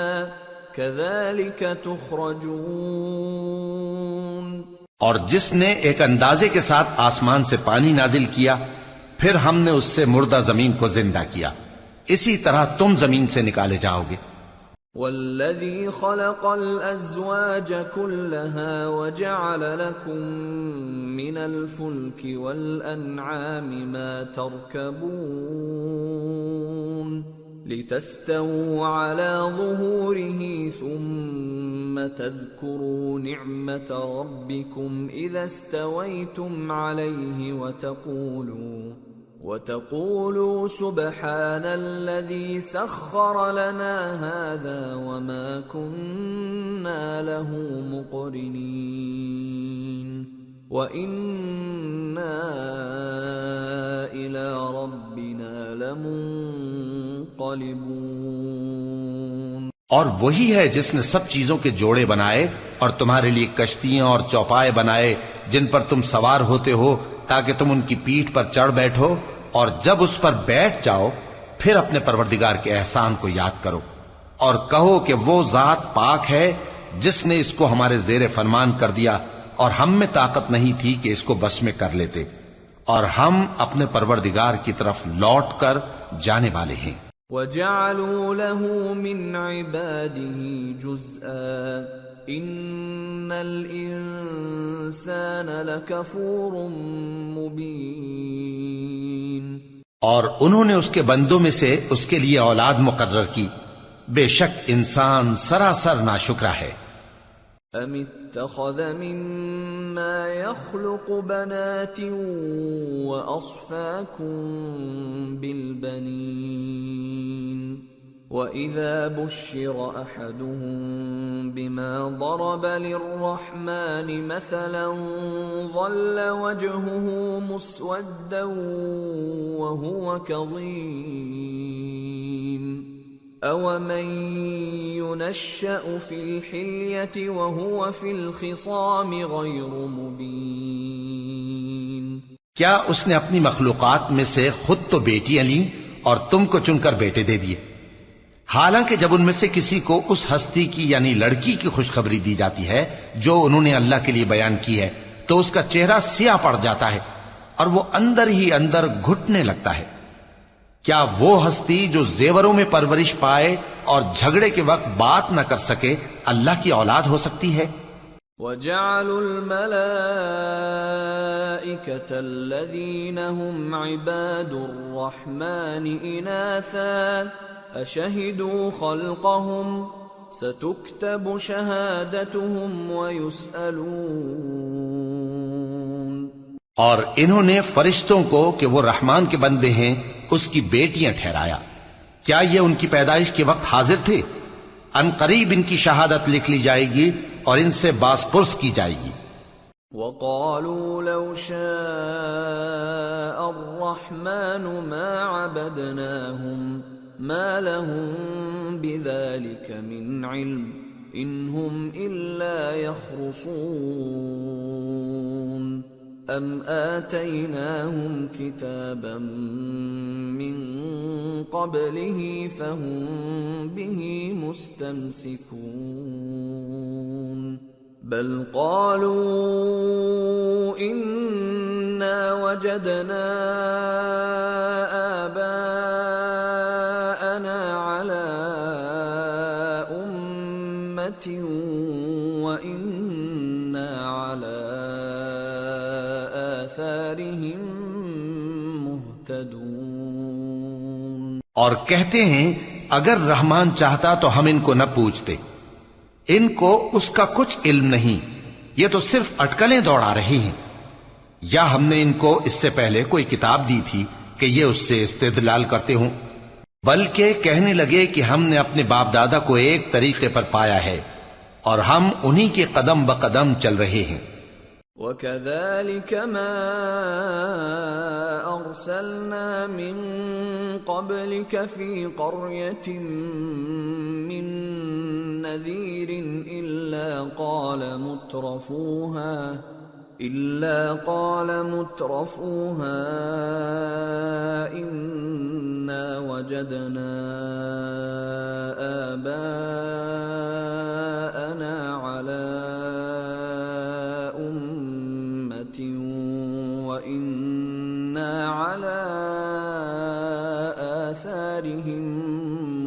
كذلك تخرجون. اور جس نے ایک اندازے کے ساتھ آسمان سے پانی نازل کیا پھر ہم نے اس سے مردہ زمین کو زندہ کیا، اسی طرح تم زمین سے نکالے جاؤ گے. والذی خلق الازواج كلها وجعل لكم من الفلك والانعام ما تركبون لتستووا على ظهوره ثم تذكروا نعمة ربكم إذا استويتم عليه وَتَقُولُوا سُبْحَانَ الَّذِي سَخَّرَ لَنَا هَذَا وَمَا كُنَّا لَهُ مُقْرِنِينَ وَإِنَّا إِلَى رَبِّنَا لَمُنقَلِبُونَ۔ اور وہی ہے جس نے سب چیزوں کے جوڑے بنائے اور تمہارے لیے کشتیاں اور چوپائے بنائے جن پر تم سوار ہوتے ہو تاکہ تم ان کی پیٹھ پر چڑھ بیٹھو، اور جب اس پر بیٹھ جاؤ پھر اپنے پروردگار کے احسان کو یاد کرو اور کہو کہ وہ ذات پاک ہے جس نے اس کو ہمارے زیر فرمان کر دیا اور ہم میں طاقت نہیں تھی کہ اس کو بس میں کر لیتے، اور ہم اپنے پروردگار کی طرف لوٹ کر جانے والے ہیں۔ وَجَعَلُوا لَهُ مِنْ عِبَادِهِ جُزْءًا إِنَّ الْإِنسَانَ لَكَفُورٌ مُبِينٌ۔ اور انہوں نے اس کے بندوں میں سے اس کے لیے اولاد مقرر کی، بے شک انسان سراسر ناشکرا ہے۔ أَمِ اتَّخَذَ مِمَّا يَخْلُقُ بَنَاتٍ وَأَصْفَاكُم بِالْبَنِينَ وَإِذَا بُشِّرَ أَحَدُهُم بِمَا ضَرَبَ لِلرَّحْمَنِ مَثَلًا ظَلَّ وَجْهُهُ مُسْوَدًّا وَهُوَ كَظِيمٌ أَوَمَن يُنَشَّأُ فِي الْحِلْيَةِ وَهُوَ فِي الْخِصَامِ غَيْرُ مُبِينٍ۔ کیا اس نے اپنی مخلوقات میں سے خود تو بیٹیاں لیں اور تم کو چن کر بیٹے دے دیے، حالانکہ جب ان میں سے کسی کو اس ہستی کی یعنی لڑکی کی خوشخبری دی جاتی ہے جو انہوں نے اللہ کے لیے بیان کی ہے تو اس کا چہرہ سیاہ پڑ جاتا ہے اور وہ اندر ہی اندر گھٹنے لگتا ہے۔ کیا وہ ہستی جو زیوروں میں پرورش پائے اور جھگڑے کے وقت بات نہ کر سکے اللہ کی اولاد ہو سکتی ہے؟ وَجَعَلُوا الْمَلَائِكَةَ الَّذِينَ هُمْ عِبَادُ الرَّحْمَنِ إِنَاثًا أَشَهِدُوا خَلْقَهُمْ سَتُكْتَبُ شَهَادَتُهُمْ وَيُسْأَلُونَ۔ اور انہوں نے فرشتوں کو کہ وہ رحمان کے بندے ہیں اس کی بیٹیاں ٹھہرایا، کیا یہ ان کی پیدائش کے وقت حاضر تھے؟ ان قریب ان کی شہادت لکھ لی جائے گی اور ان سے باز پرس کی جائے گی۔ وَقَالُوا لَوْ شَاءَ الرَّحْمَنُ مَا عَبَدْنَاهُمْ مَا لَهُم بِذَلِكَ مِنْ عِلْمٍ إِنْ هُمْ إِلَّا يَخْرُصُونَ أَمْ آتَيْنَاهُمْ كِتَابًا مِّن قَبْلِهِ فَهُمْ بِهِ مُسْتَمْسِكُونَ بَلْ قَالُوا إِنَّا وَجَدْنَا آبَاءَنَا عَلَى أُمَّةٍ وَإِنَّا عَلَى مہتدون۔ اور کہتے ہیں اگر رحمان چاہتا تو ہم ان کو نہ پوچھتے، ان کو اس کا کچھ علم نہیں، یہ تو صرف اٹکلیں دوڑا رہے ہیں، یا ہم نے ان کو اس سے پہلے کوئی کتاب دی تھی کہ یہ اس سے استدلال کرتے ہوں، بلکہ کہنے لگے کہ ہم نے اپنے باپ دادا کو ایک طریقے پر پایا ہے اور ہم انہی کے قدم بقدم چل رہے ہیں۔ وَكَذَلِكَ مَا أَرْسَلْنَا مِن قَبْلِكَ فِي قَرْيَةٍ مِّن نَّذِيرٍ إِلَّا قَالَ مُتْرَفُوهَا إِنَّا وَجَدْنَا آبَاءَنَا عَلَى أُمَّةٍ وَإِنَّا عَلَى آثَارِهِم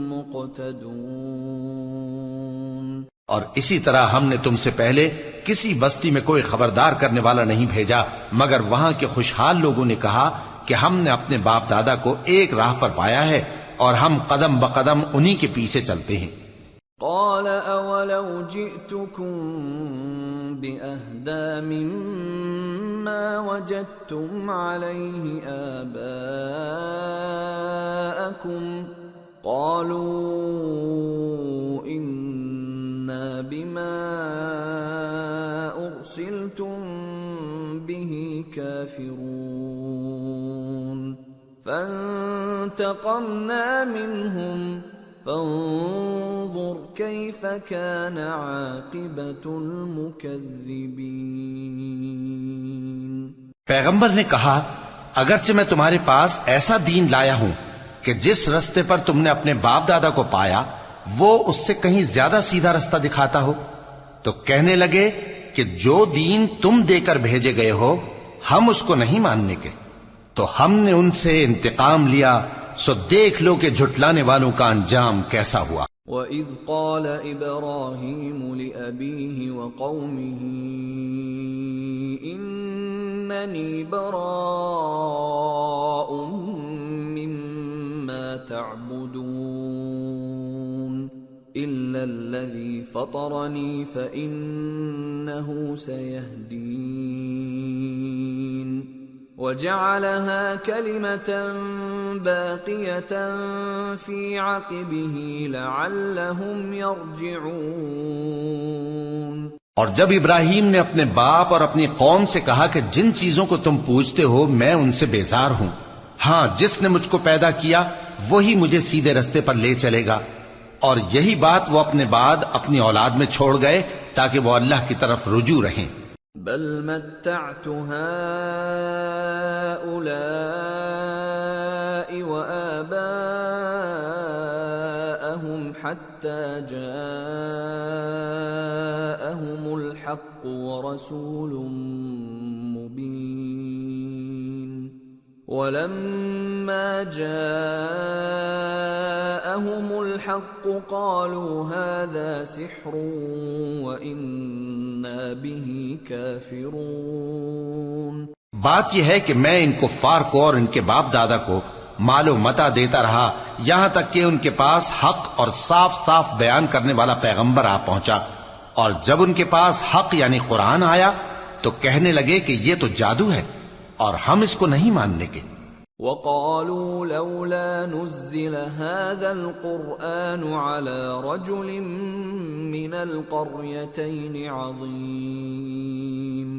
مُقْتَدُونَ۔ اور اسی طرح ہم نے تم سے پہلے کسی بستی میں کوئی خبردار کرنے والا نہیں بھیجا مگر وہاں کے خوشحال لوگوں نے کہا کہ ہم نے اپنے باپ دادا کو ایک راہ پر پایا ہے اور ہم قدم بقدم انہی کے پیچھے چلتے ہیں۔ قال أولو جئتكم بأهدى مما وجدتم عليه آباءكم قالوا إنا بما أرسلتم به كافرون فانتقمنا منهم فانظر كيف كان عاقبة المكذبين۔ پیغمبر نے کہا اگرچہ میں تمہارے پاس ایسا دین لایا ہوں کہ جس رستے پر تم نے اپنے باپ دادا کو پایا وہ اس سے کہیں زیادہ سیدھا رستہ دکھاتا ہو، تو کہنے لگے کہ جو دین تم دے کر بھیجے گئے ہو ہم اس کو نہیں ماننے کے، تو ہم نے ان سے انتقام لیا، سو دیکھ لو کہ جھٹلانے والوں کا انجام کیسا ہوا۔ وَإِذْ قَالَ إِبْرَاهِيمُ لِأَبِيهِ وَقَوْمِهِ إِنَّنِي بَرَاءٌ مِّمَّا تَعْبُدُونَ إِلَّا الَّذِي فَطَرَنِي فَإِنَّهُ سَيَهْدِينِ وَجَعَلَهَا كَلِمَةً بَاقِيَةً فِي عَقِبِهِ لَعَلَّهُمْ يَرْجِعُونَ۔ اور جب ابراہیم نے اپنے باپ اور اپنی قوم سے کہا کہ جن چیزوں کو تم پوجتے ہو میں ان سے بیزار ہوں، ہاں جس نے مجھ کو پیدا کیا وہی مجھے سیدھے رستے پر لے چلے گا، اور یہی بات وہ اپنے بعد اپنی اولاد میں چھوڑ گئے تاکہ وہ اللہ کی طرف رجوع رہیں۔ بل متعت هؤلاء وآباءهم حتى جاءهم الحق ورسول مبين ولما جاءهم الحق قالوا هذا سحر وإنا به كافرون۔ بات یہ ہے کہ میں ان کفار کو اور ان کے باپ دادا کو مال و متاع دیتا رہا یہاں تک کہ ان کے پاس حق اور صاف صاف بیان کرنے والا پیغمبر آ پہنچا، اور جب ان کے پاس حق یعنی قرآن آیا تو کہنے لگے کہ یہ تو جادو ہے اور ہم اس کو نہیں ماننے کے۔ وَقَالُوا لَوْلَا نُزِّلَ هَذَا الْقُرْآنُ عَلَى رَجُلٍ مِّنَ الْقَرْيَتَيْنِ عَظِيمٍ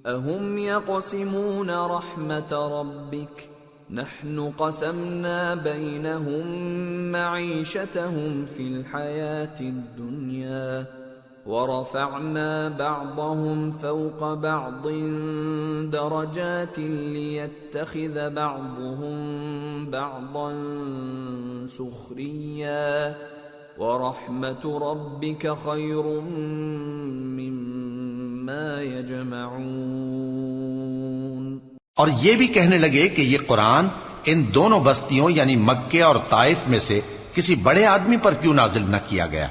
أَهُمْ يَقْسِمُونَ رَحْمَةَ رَبِّكَ نَحْنُ قَسَمْنَا بَيْنَهُمْ مَعِيشَتَهُمْ فِي الْحَيَاةِ الدُّنْيَا وَرَفَعْنَا بَعْضَهُمْ فَوْقَ بَعْضٍ دَرَجَاتٍ لِيَتَّخِذَ بَعْضُهُمْ بَعْضًا سُخْرِيًّا وَرَحْمَةُ رَبِّكَ خَيْرٌ مِّمَّا يَجْمَعُونَ۔ اور یہ بھی کہنے لگے کہ یہ قرآن ان دونوں بستیوں یعنی مکے اور طائف میں سے کسی بڑے آدمی پر کیوں نازل نہ کیا گیا؟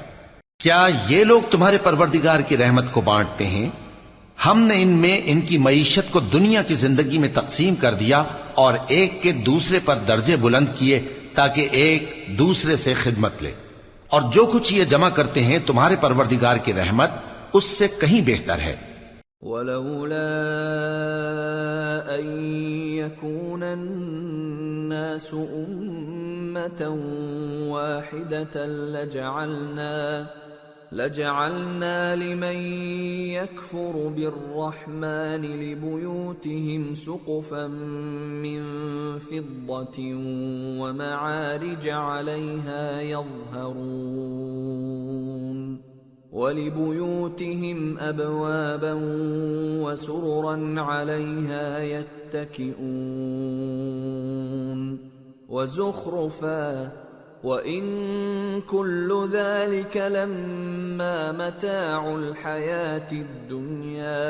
کیا یہ لوگ تمہارے پروردگار کی رحمت کو بانٹتے ہیں؟ ہم نے ان میں ان کی معیشت کو دنیا کی زندگی میں تقسیم کر دیا اور ایک کے دوسرے پر درجے بلند کیے تاکہ ایک دوسرے سے خدمت لے، اور جو کچھ یہ جمع کرتے ہیں تمہارے پروردگار کی رحمت اس سے کہیں بہتر ہے۔ وَلَوْلَا أَن يَكُونَ النَّاسُ أُمَّةً وَاحِدَةً لَجَعَلْنَا لِمَن يَكْفُرُ بِالرَّحْمَنِ لِبُيُوتِهِمْ سُقُفًا مِّن فِضَّةٍ وَمَعَارِجَ عَلَيْهَا يَظْهَرُونَ وَلِبُيُوتِهِمْ أَبْوَابًا وَسُرُرًا عَلَيْهَا يَتَّكِئُونَ وَزُخْرُفًا وَإِن كُلُّ ذَلِكَ لَمَّا مَتَاعُ الْحَيَاةِ الدُّنْيَا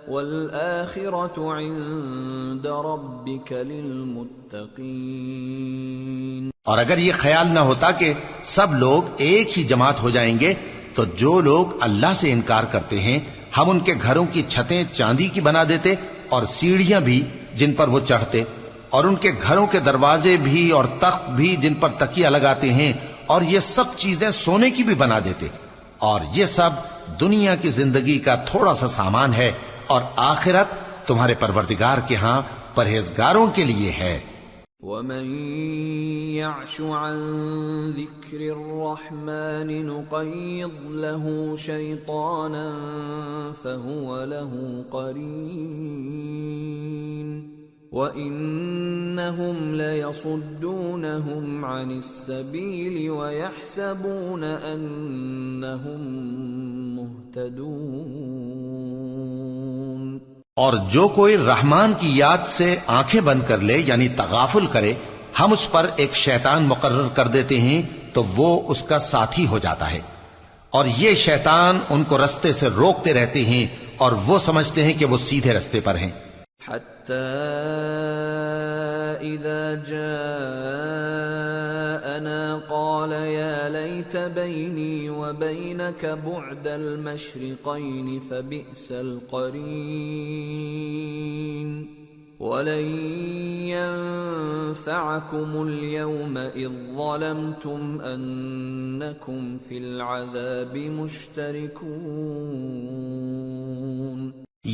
وَالْآخِرَةُ عِندَ رَبِّكَ لِلْمُتَّقِينَ۔ اور اگر یہ خیال نہ ہوتا کہ سب لوگ ایک ہی جماعت ہو جائیں گے تو جو لوگ اللہ سے انکار کرتے ہیں ہم ان کے گھروں کی چھتیں چاندی کی بنا دیتے اور سیڑھیاں بھی جن پر وہ چڑھتے، اور ان کے گھروں کے دروازے بھی اور تخت بھی جن پر تکیہ لگاتے ہیں اور یہ سب چیزیں سونے کی بھی بنا دیتے، اور یہ سب دنیا کی زندگی کا تھوڑا سا سامان ہے، اور آخرت تمہارے پروردگار کے ہاں پرہیزگاروں کے لیے ہے۔ وَمَن يَعْشُ عَن ذِكْرِ الرَّحْمَنِ نُقَيِّضْ لَهُ شَيْطَانًا فَهُوَ لَهُ قَرِينٌ وَإِنَّهُمْ لَيَصُدُّونَهُمْ عَنِ السَّبِيلِ وَيَحْسَبُونَ أَنَّهُمْ مُهْتَدُونَ۔ اور جو کوئی رحمان کی یاد سے آنکھیں بند کر لے یعنی تغافل کرے، ہم اس پر ایک شیطان مقرر کر دیتے ہیں تو وہ اس کا ساتھی ہو جاتا ہے، اور یہ شیطان ان کو رستے سے روکتے رہتے ہیں اور وہ سمجھتے ہیں کہ وہ سیدھے رستے پر ہیں۔ حتى إذا جاءنا قال يا ليت بيني وبينك بعد المشرقين فبئس القرين ولن ينفعكم اليوم إذ ظلمتم أنكم في العذاب مشتركون۔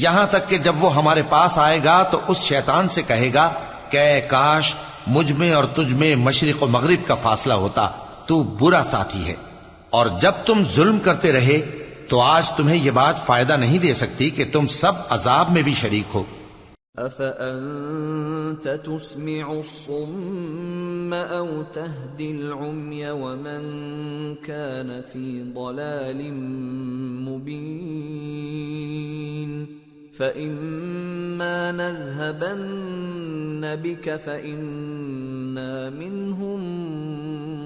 یہاں تک کہ جب وہ ہمارے پاس آئے گا تو اس شیطان سے کہے گا کہ اے کاش مجھ میں اور تجھ میں مشرق و مغرب کا فاصلہ ہوتا، تو برا ساتھی ہے، اور جب تم ظلم کرتے رہے تو آج تمہیں یہ بات فائدہ نہیں دے سکتی کہ تم سب عذاب میں بھی شریک ہو۔ أَفَأَنْتَ تُسْمِعُ الصُّمَّ أَوْ تَهْدِي الْعُمْيَ وَمَنْ كَانَ فِي ضَلَالٍ مُبِينٍ فَإِمَّا نَذْهَبَنَّ بِكَ فَإِنَّا مِنْهُمْ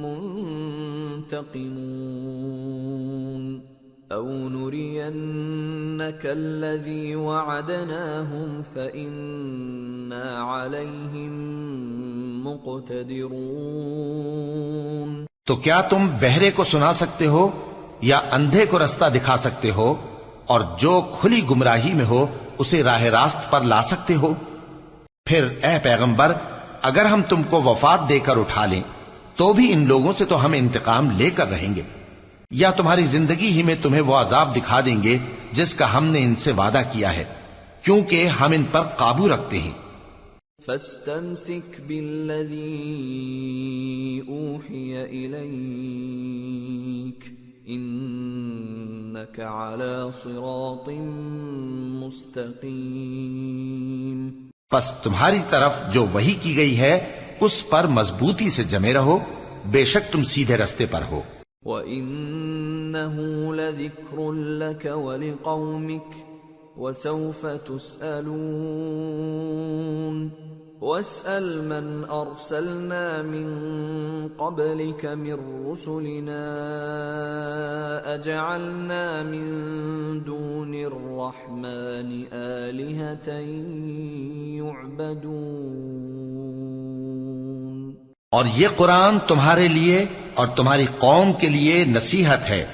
مُنْتَقِمُونَ أَوْ نُرِيَنَّكَ الَّذِي وَعَدْنَاهُمْ فَإِنَّا عَلَيْهِمْ مُقْتَدِرُونَ۔ تو کیا تم بہرے کو سنا سکتے ہو یا اندھے کو رستہ دکھا سکتے ہو، اور جو کھلی گمراہی میں ہو اسے راہ راست پر لا سکتے ہو؟ پھر اے پیغمبر، اگر ہم تم کو وفات دے کر اٹھا لیں تو بھی ان لوگوں سے تو ہم انتقام لے کر رہیں گے، یا تمہاری زندگی ہی میں تمہیں وہ عذاب دکھا دیں گے جس کا ہم نے ان سے وعدہ کیا ہے، کیونکہ ہم ان پر قابو رکھتے ہیں۔ فَاسْتَمْسِكْ بِالَّذِي أُوحِيَ إِلَيْكَ إِنَّكَ عَلَى صِرَاطٍ مُسْتَقِيمٍ۔ پس تمہاری طرف جو وحی کی گئی ہے اس پر مضبوطی سے جمے رہو، بے شک تم سیدھے رستے پر ہو۔ وَإِنَّهُ لَذِكْرٌ لَكَ وَلِقَوْمِكَ وَسَوْفَ تُسْأَلُونَ وَاسْأَلْ مَنْ أَرْسَلْنَا مِنْ قَبْلِكَ مِنْ رُسُلِنَا أَجَعَلْنَا مِنْ دُونِ الرَّحْمَنِ آلِهَةً يُعْبَدُونَ۔ اور یہ قرآن تمہارے لیے اور تمہاری قوم کے لیے نصیحت ہے،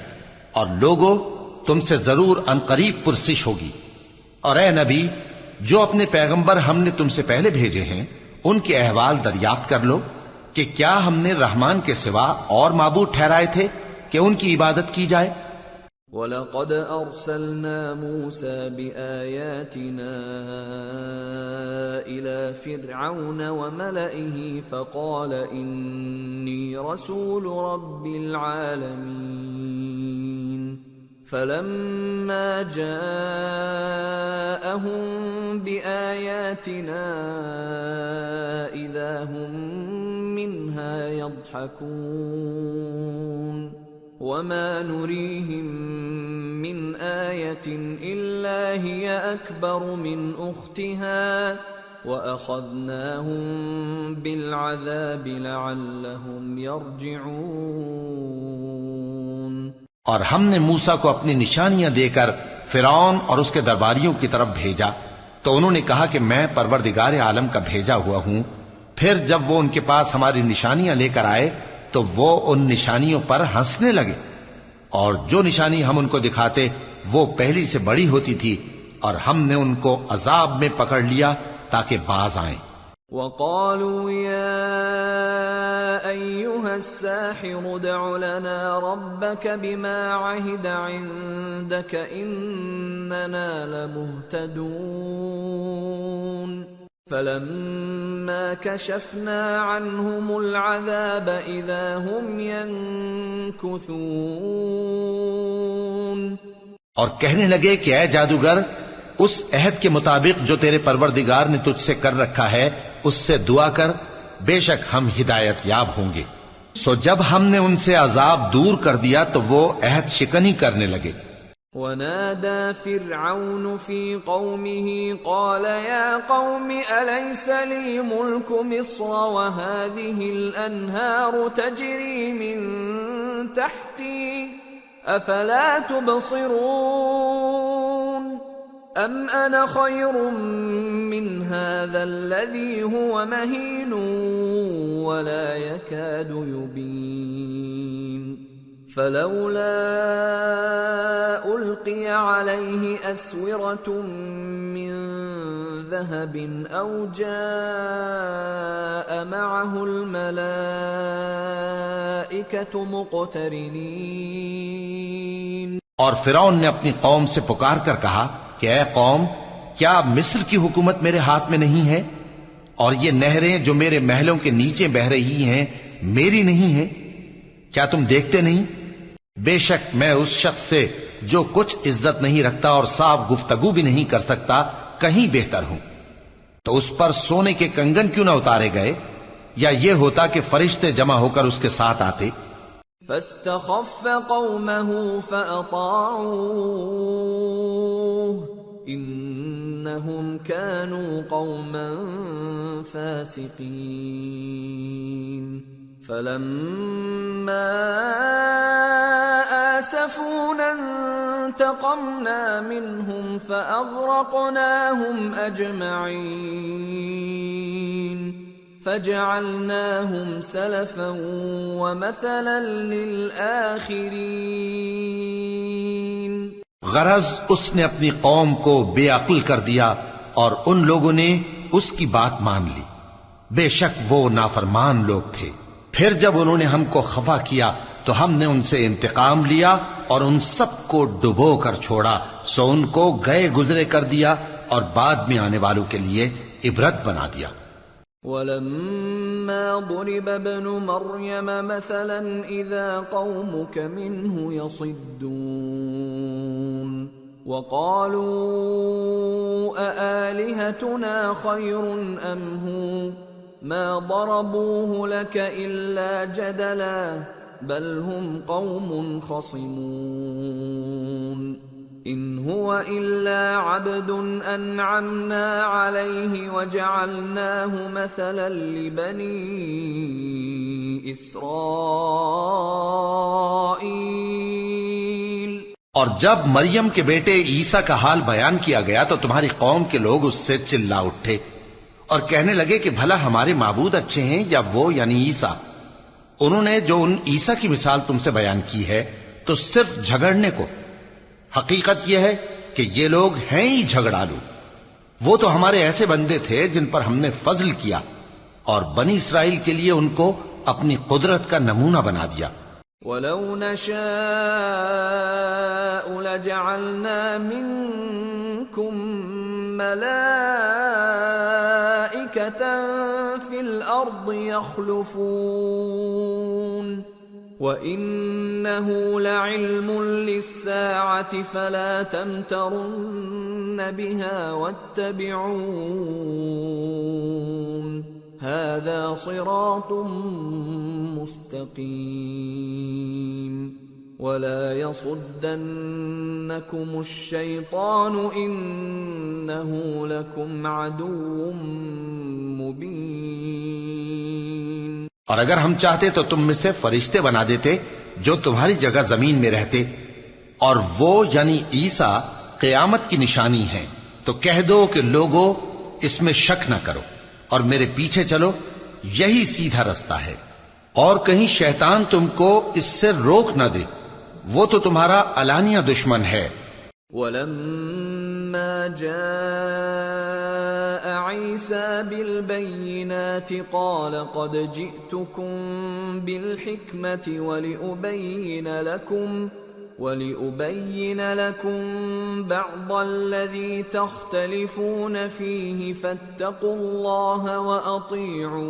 اور لوگوں تم سے ضرور عنقریب پرسش ہوگی۔ اور اے نبی، جو اپنے پیغمبر ہم نے تم سے پہلے بھیجے ہیں ان کے احوال دریافت کر لو کہ کیا ہم نے رحمان کے سوا اور معبود ٹھہرائے تھے کہ ان کی عبادت کی جائے؟ وَلَقَدْ أَرْسَلْنَا مُوسَى بِآيَاتِنَا إِلَى فِرْعَوْنَ وَمَلَئِهِ فَقَالَ إِنِّي رَسُولُ رَبِّ الْعَالَمِينَ فَلَمَّا جَاءَهُم بِآيَاتِنَا إِذَا هُم مِّنْهَا يَضْحَكُونَ وَمَا نُرِيهِم مِّنْ آيَةٍ إِلَّا هِيَ أَكْبَرُ مِنْ أُخْتِهَا وَأَخَذْنَاهُم بِالْعَذَابِ لَعَلَّهُمْ يَرْجِعُونَ۔ اور ہم نے موسیٰ کو اپنی نشانیاں دے کر فرعون اور اس کے درباریوں کی طرف بھیجا تو انہوں نے کہا کہ میں پروردگار عالم کا بھیجا ہوا ہوں۔ پھر جب وہ ان کے پاس ہماری نشانیاں لے کر آئے تو وہ ان نشانیوں پر ہنسنے لگے، اور جو نشانی ہم ان کو دکھاتے وہ پہلی سے بڑی ہوتی تھی، اور ہم نے ان کو عذاب میں پکڑ لیا تاکہ باز آئیں۔ وَقَالُوا يَا أيها الساحر ادع لنا ربك بما عهد عندك إننا لمهتدون فلما كشفنا عنهم العذاب إذا هم ينكثون اور کہنے لگے کہ اے جادوگر اس عہد کے مطابق جو تیرے پروردگار نے تجھ سے کر رکھا ہے اس سے دعا کر، بے شک ہم ہدایت یاب ہوں گے۔ سو جب ہم نے ان سے عذاب دور کر دیا تو وہ عہد شکنی کرنے لگے۔ ونادى فرعون في قومه قال يا قوم أليس لي ملك مصر وهذه الأنهار تجري من تحتي أفلا تبصرون أم أنا خير من هذا الذي هو مهين ولا يكاد يبين فلولا ألقي عليه أسورة من ذهب أو جاء معه الملائكة مقترنين۔ اور فرعون نے اپنی قوم سے پکار کر کہا کہ اے قوم، کیا مصر کی حکومت میرے ہاتھ میں نہیں ہے، اور یہ نہریں جو میرے محلوں کے نیچے بہہ رہی ہیں میری نہیں ہیں؟ کیا تم دیکھتے نہیں؟ بے شک میں اس شخص سے جو کچھ عزت نہیں رکھتا اور صاف گفتگو بھی نہیں کر سکتا کہیں بہتر ہوں۔ تو اس پر سونے کے کنگن کیوں نہ اتارے گئے، یا یہ ہوتا کہ فرشتے جمع ہو کر اس کے ساتھ آتے۔ فاستخف قومه فأطاعوه إنهم كانوا قوما فاسقين فلما آسفونا انتقمنا منهم فأغرقناهم أجمعين فجعلناهم سلفا ومثلا للآخرين۔ غرض اس نے اپنی قوم کو بے عقل کر دیا اور ان لوگوں نے اس کی بات مان لی، بے شک وہ نافرمان لوگ تھے۔ پھر جب انہوں نے ہم کو خفا کیا تو ہم نے ان سے انتقام لیا اور ان سب کو ڈبو کر چھوڑا، سو ان کو گئے گزرے کر دیا اور بعد میں آنے والوں کے لیے عبرت بنا دیا۔ وَلَمَّا ضُرِبَ ابْنُ مَرْيَمَ مَثَلًا إِذَا قَوْمُكَ مِنْهُ يَصِدُّونَ وَقَالُوا أَآلِهَتُنَا خَيْرٌ أَمْ هُوَ مَا ضَرَبُوهُ لَكَ إِلَّا جَدَلًا بَلْ هُمْ قَوْمٌ خَصِمُونَ إِنْ هُوَ إِلَّا عَبْدٌ أَنْعَمْنَا عَلَيْهِ وَجَعَلْنَاهُ مَثَلًا لِبَنِي إِسْرَائِيلَ۔ اور جب مریم کے بیٹے عیسیٰ کا حال بیان کیا گیا تو تمہاری قوم کے لوگ اس سے چلا اٹھے اور کہنے لگے کہ بھلا ہمارے معبود اچھے ہیں یا وہ یعنی عیسیٰ؟ انہوں نے جو ان عیسیٰ کی مثال تم سے بیان کی ہے تو صرف جھگڑنے کو۔ حقیقت یہ ہے کہ یہ لوگ ہیں ہی جھگڑالو۔ وہ تو ہمارے ایسے بندے تھے جن پر ہم نے فضل کیا اور بنی اسرائیل کے لیے ان کو اپنی قدرت کا نمونہ بنا دیا۔ وَلَوْ نَشَاءُ لَجَعَلْنَا مِنْكُمْ مَلَائِكَةً فِي الْأَرْضِ يَخْلُفُونَ وَإِنَّهُ لَعِلْمٌ لِلسَّاعَةِ فَلَا تَمْتَرُنَّ بِهَا وَاتَّبِعُونِ هَذَا صِرَاطٌ مُسْتَقِيمٌ وَلَا يَصُدَّنَّكُمُ الشَّيْطَانُ إِنَّهُ لَكُمْ عَدُوٌّ مُبِينٌ۔ اور اگر ہم چاہتے تو تم میں سے فرشتے بنا دیتے جو تمہاری جگہ زمین میں رہتے، اور وہ یعنی عیسیٰ قیامت کی نشانی ہیں۔ تو کہہ دو کہ لوگوں اس میں شک نہ کرو اور میرے پیچھے چلو، یہی سیدھا رستہ ہے، اور کہیں شیطان تم کو اس سے روک نہ دے، وہ تو تمہارا علانیہ دشمن ہے۔ وَلَمَّا فلما جاء عيسى بالبينات قال قد جئتكم بالحكمة ولأبين لكم بعض الذي تختلفون فيه فاتقوا الله وأطيعون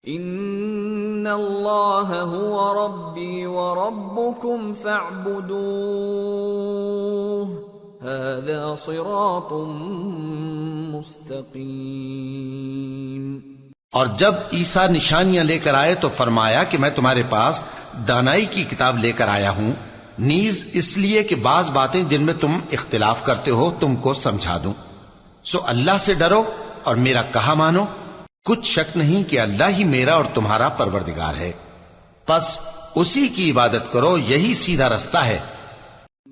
إن الله هو ربي وربكم فاعبدوه هذا صراط مستقيم۔ اور جب عیسیٰ نشانیاں لے کر آئے تو فرمایا کہ میں تمہارے پاس دانائی کی کتاب لے کر آیا ہوں، نیز اس لیے کہ بعض باتیں جن میں تم اختلاف کرتے ہو تم کو سمجھا دوں۔ سو اللہ سے ڈرو اور میرا کہا مانو، کچھ شک نہیں کہ اللہ ہی میرا اور تمہارا پروردگار ہے، پس اسی کی عبادت کرو، یہی سیدھا رستہ ہے۔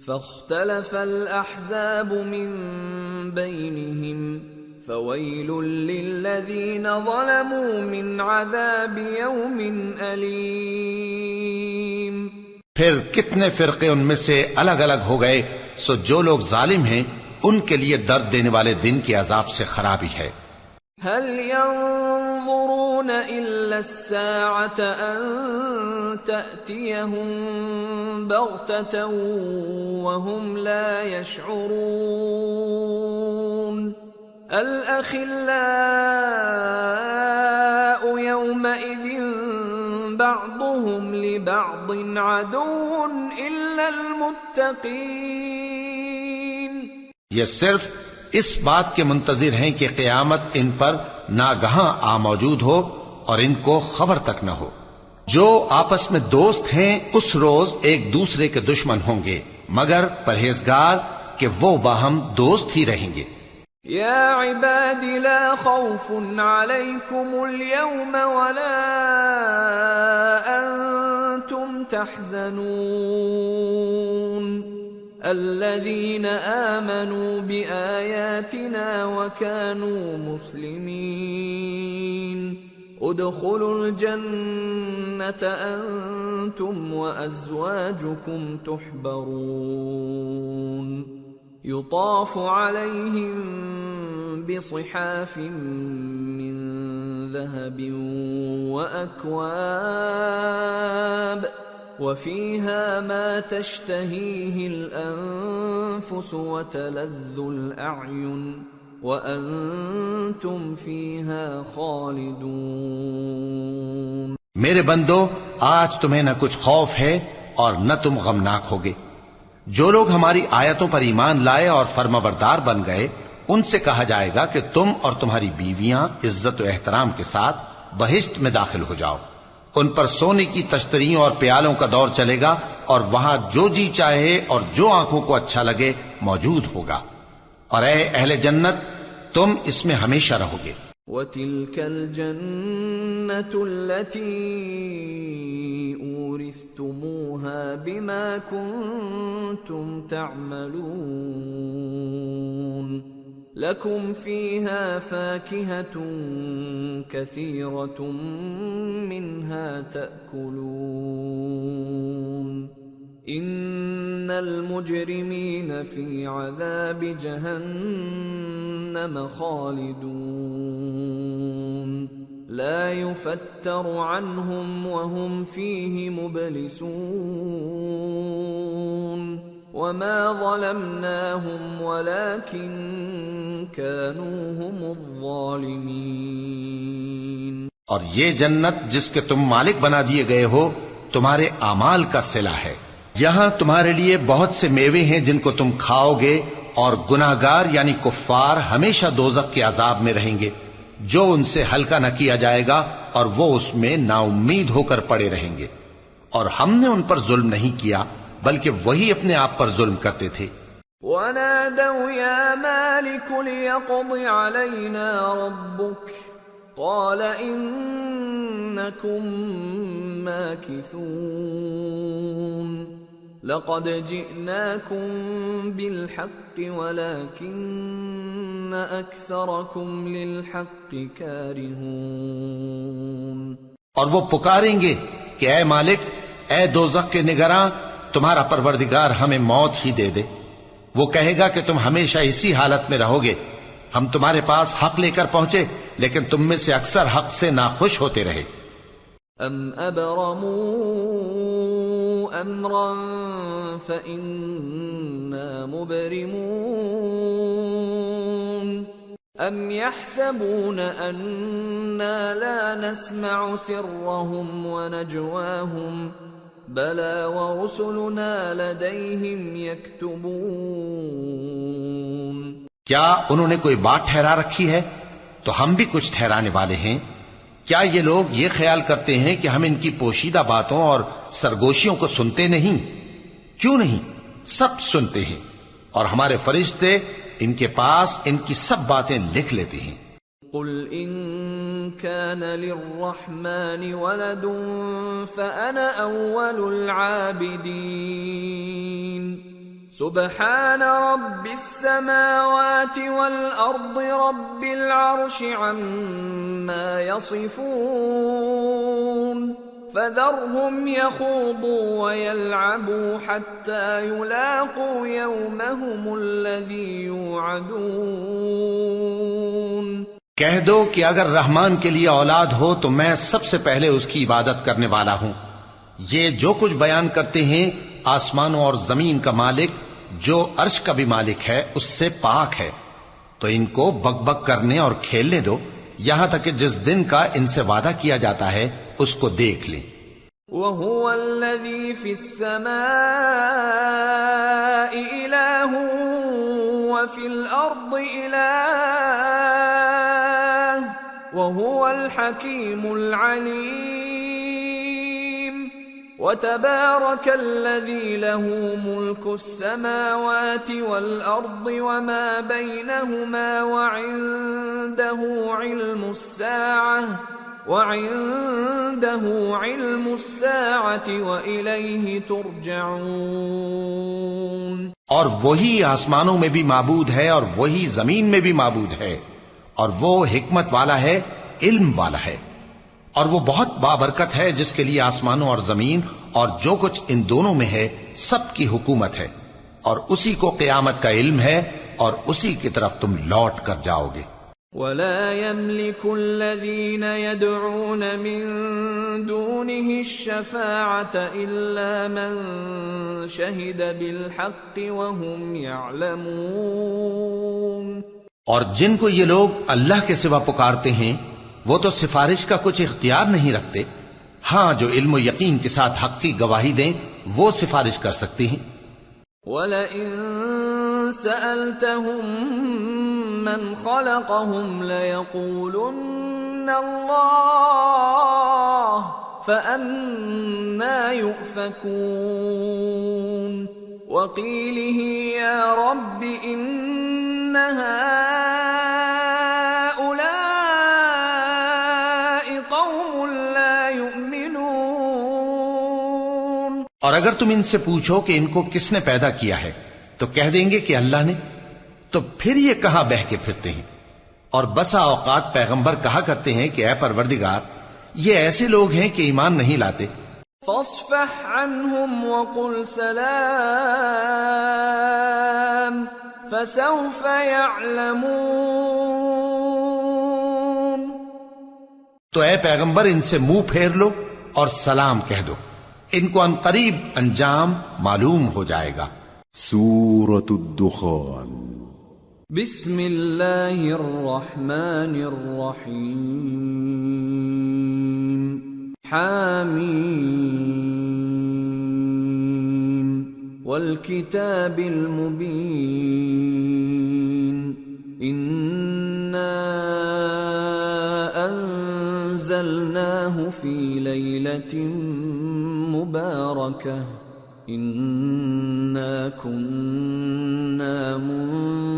فاختلف الأحزاب من بينهم فويل للذين ظلموا من عذاب يوم أليم۔ پھر کتنے فرقے ان میں سے الگ الگ ہو گئے، سو جو لوگ ظالم ہیں ان کے لیے درد دینے والے دن کے عذاب سے خرابی ہے۔ هل ينظرون إلا الساعة أن تأتيهم بغتة وهم لا يشعرون الأخلاء يومئذ بعضهم لبعض عدو إلا المتقين۔ یہ صرف اس بات کے منتظر ہیں کہ قیامت ان پر ناگہاں آ موجود ہو اور ان کو خبر تک نہ ہو۔ جو آپس میں دوست ہیں اس روز ایک دوسرے کے دشمن ہوں گے، مگر پرہیزگار کہ وہ باہم دوست ہی رہیں گے۔ یا عباد لا خوف علیکم اليوم ولا انتم تحزنون الذين آمنوا بآياتنا وكانوا مسلمين ادخلوا الجنة أنتم وأزواجكم تحبرون يطاف عليهم بصحاف من ذهب وأكواب وفيها ما تشتهيه الأنفس وتلذ الأعين وأنتم فيها خالدون۔ میرے بندو، آج تمہیں نہ کچھ خوف ہے اور نہ تم غمناک ہوگے۔ جو لوگ ہماری آیتوں پر ایمان لائے اور فرمانبردار بن گئے ان سے کہا جائے گا کہ تم اور تمہاری بیویاں عزت و احترام کے ساتھ بہشت میں داخل ہو جاؤ۔ ان پر سونے کی تشتریوں اور پیالوں کا دور چلے گا اور وہاں جو جی چاہے اور جو آنکھوں کو اچھا لگے موجود ہوگا، اور اے اہل جنت تم اس میں ہمیشہ رہو گے۔ وَتِلْكَ الْجَنَّةُ الَّتِي أُورِثْتُمُوهَا بِمَا كُنْتُمْ تَعْمَلُونَ لَكُمْ فِيهَا فَاكِهَةٌ كَثِيرَةٌ مِنْهَا تَأْكُلُونَ إِنَّ الْمُجْرِمِينَ فِي عَذَابِ جَهَنَّمَ خَالِدُونَ لَا يُفَتَّرُ عَنْهُمْ وَهُمْ فِيهِ مُبْلِسُونَ وَمَا ظَلَمْنَاهُمْ وَلَكِنْ كَانُوا هُمُ الظَّالِمِينَ۔ اور یہ جنت جس کے تم مالک بنا دیے گئے ہو تمہارے اعمال کا صلہ ہے۔ یہاں تمہارے لیے بہت سے میوے ہیں جن کو تم کھاؤ گے، اور گناہگار یعنی کفار ہمیشہ دوزخ کے عذاب میں رہیں گے جو ان سے ہلکا نہ کیا جائے گا، اور وہ اس میں نا امید ہو کر پڑے رہیں گے۔ اور ہم نے ان پر ظلم نہیں کیا بلکہ وہی اپنے آپ پر ظلم کرتے تھے۔ وَنَادَوْا يَا مَالِكُ لِيَقْضِ عَلَيْنَا رَبُّكَ قَالَ إِنَّكُمْ مَاكِثُونَ لَقَدْ جِئْنَاكُمْ بِالْحَقِّ وَلَكِنَّ أَكْثَرَكُمْ لِلْحَقِّ كَارِهُونَ۔ اور وہ پکاریں گے کہ اے مالک، اے دوزخ کے نگراں، تمہارا پروردگار ہمیں موت ہی دے دے، وہ کہے گا کہ تم ہمیشہ اسی حالت میں رہو گے، ہم تمہارے پاس حق لے کر پہنچے لیکن تم میں سے اکثر حق سے ناخوش ہوتے رہے۔ ام ابرموا امرا فإنا مبرمون ام يحسبون أنا لا نسمع سرهم ونجواهم بلى ورسلنا لديهم يكتبون۔ کیا انہوں نے کوئی بات ٹھہرا رکھی ہے؟ تو ہم بھی کچھ ٹھہرانے والے ہیں۔ کیا یہ لوگ یہ خیال کرتے ہیں کہ ہم ان کی پوشیدہ باتوں اور سرگوشیوں کو سنتے نہیں؟ کیوں نہیں، سب سنتے ہیں، اور ہمارے فرشتے ان کے پاس ان کی سب باتیں لکھ لیتے ہیں۔ قل ان كان للرحمن ولد فأنا أول العابدين سبحان رب السماوات والأرض رب العرش عما يصفون فذرهم يخوضوا ويلعبوا حتى يلاقوا يومهم الذي يوعدون۔ کہہ دو کہ اگر رحمان کے لیے اولاد ہو تو میں سب سے پہلے اس کی عبادت کرنے والا ہوں۔ یہ جو کچھ بیان کرتے ہیں آسمانوں اور زمین کا مالک جو عرش کا بھی مالک ہے اس سے پاک ہے، تو ان کو بک بک کرنے اور کھیلنے دو یہاں تک کہ جس دن کا ان سے وعدہ کیا جاتا ہے اس کو دیکھ لیں۔ وَهُوَ الَّذِي فِي السَّمَاءِ إِلَٰهٌ وَفِي الْأَرْضِ إِلَٰهٌ وَهُوَ الْحَكِيمُ الْعَلِيمُ۔ وَتَبَارَكَ الَّذِي لَهُ مُلْكُ السَّمَاوَاتِ وَالْأَرْضِ وَمَا بَيْنَهُمَا وَعِندَهُ عِلْمُ السَّاعَةِ وَإِلَيْهِ تُرْجَعُونَ۔ اور وہی آسمانوں میں بھی معبود ہے اور وہی زمین میں بھی معبود ہے، اور وہ حکمت والا ہے، علم والا ہے، اور وہ بہت بابرکت ہے جس کے لیے آسمانوں اور زمین اور جو کچھ ان دونوں میں ہے سب کی حکومت ہے، اور اسی کو قیامت کا علم ہے اور اسی کی طرف تم لوٹ کر جاؤ گے۔ وَلَا يَمْلِكُ الَّذِينَ يَدْعُونَ مِن دُونِهِ الشَّفَاعَةَ إِلَّا مَن شَهِدَ بِالْحَقِّ وَهُمْ يَعْلَمُونَ۔ اور جن کو یہ لوگ اللہ کے سوا پکارتے ہیں وہ تو سفارش کا کچھ اختیار نہیں رکھتے، ہاں جو علم و یقین کے ساتھ حق کی گواہی دیں وہ سفارش کر سکتے ہیں۔ وَلَئِن سَأَلْتَهُم مَّنْ خَلَقَهُمْ لَيَقُولُنَّ اللَّهُ فَأَنَّىٰ يُؤْفَكُونَ۔ وَقِيلِهِ يَا رَبِّ إِنَّ هَٰؤُلَاءِ قَوْمٌ لَّا يُؤْمِنُونَ۔ اور اگر تم ان سے پوچھو کہ ان کو کس نے پیدا کیا ہے تو کہہ دیں گے کہ اللہ نے، تو پھر یہ کہاں بہہ کے پھرتے ہیں۔ اور بسا اوقات پیغمبر کہا کرتے ہیں کہ اے پروردگار یہ ایسے لوگ ہیں کہ ایمان نہیں لاتے۔ فاصفح عنهم وقل سلام فسوف يعلمون۔ تو اے پیغمبر ان سے منہ پھیر لو اور سلام کہہ دو، ان کو ان قریب انجام معلوم ہو جائے گا۔ سورة الدخان۔ بسم اللہ الرحمن الرحیم۔ حامیم والکتاب المبین۔ انا انزلناه فی لیلۃ مبارکہ انا كنا منذرين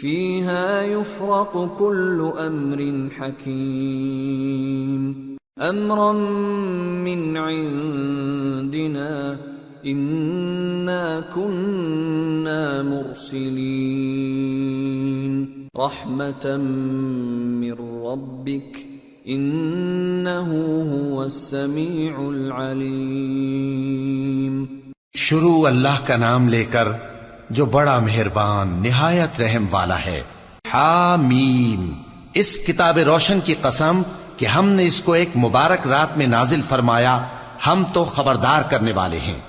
فيها يفرق كل امر حكيم امرا من عندنا انا كنا مرسلين رحمة من ربك انه هو السميع العليم۔ شروع اللہ کا نام لے کر جو بڑا مہربان نہایت رحم والا ہے۔ حامیم، اس کتاب روشن کی قسم کہ ہم نے اس کو ایک مبارک رات میں نازل فرمایا، ہم تو خبردار کرنے والے ہیں۔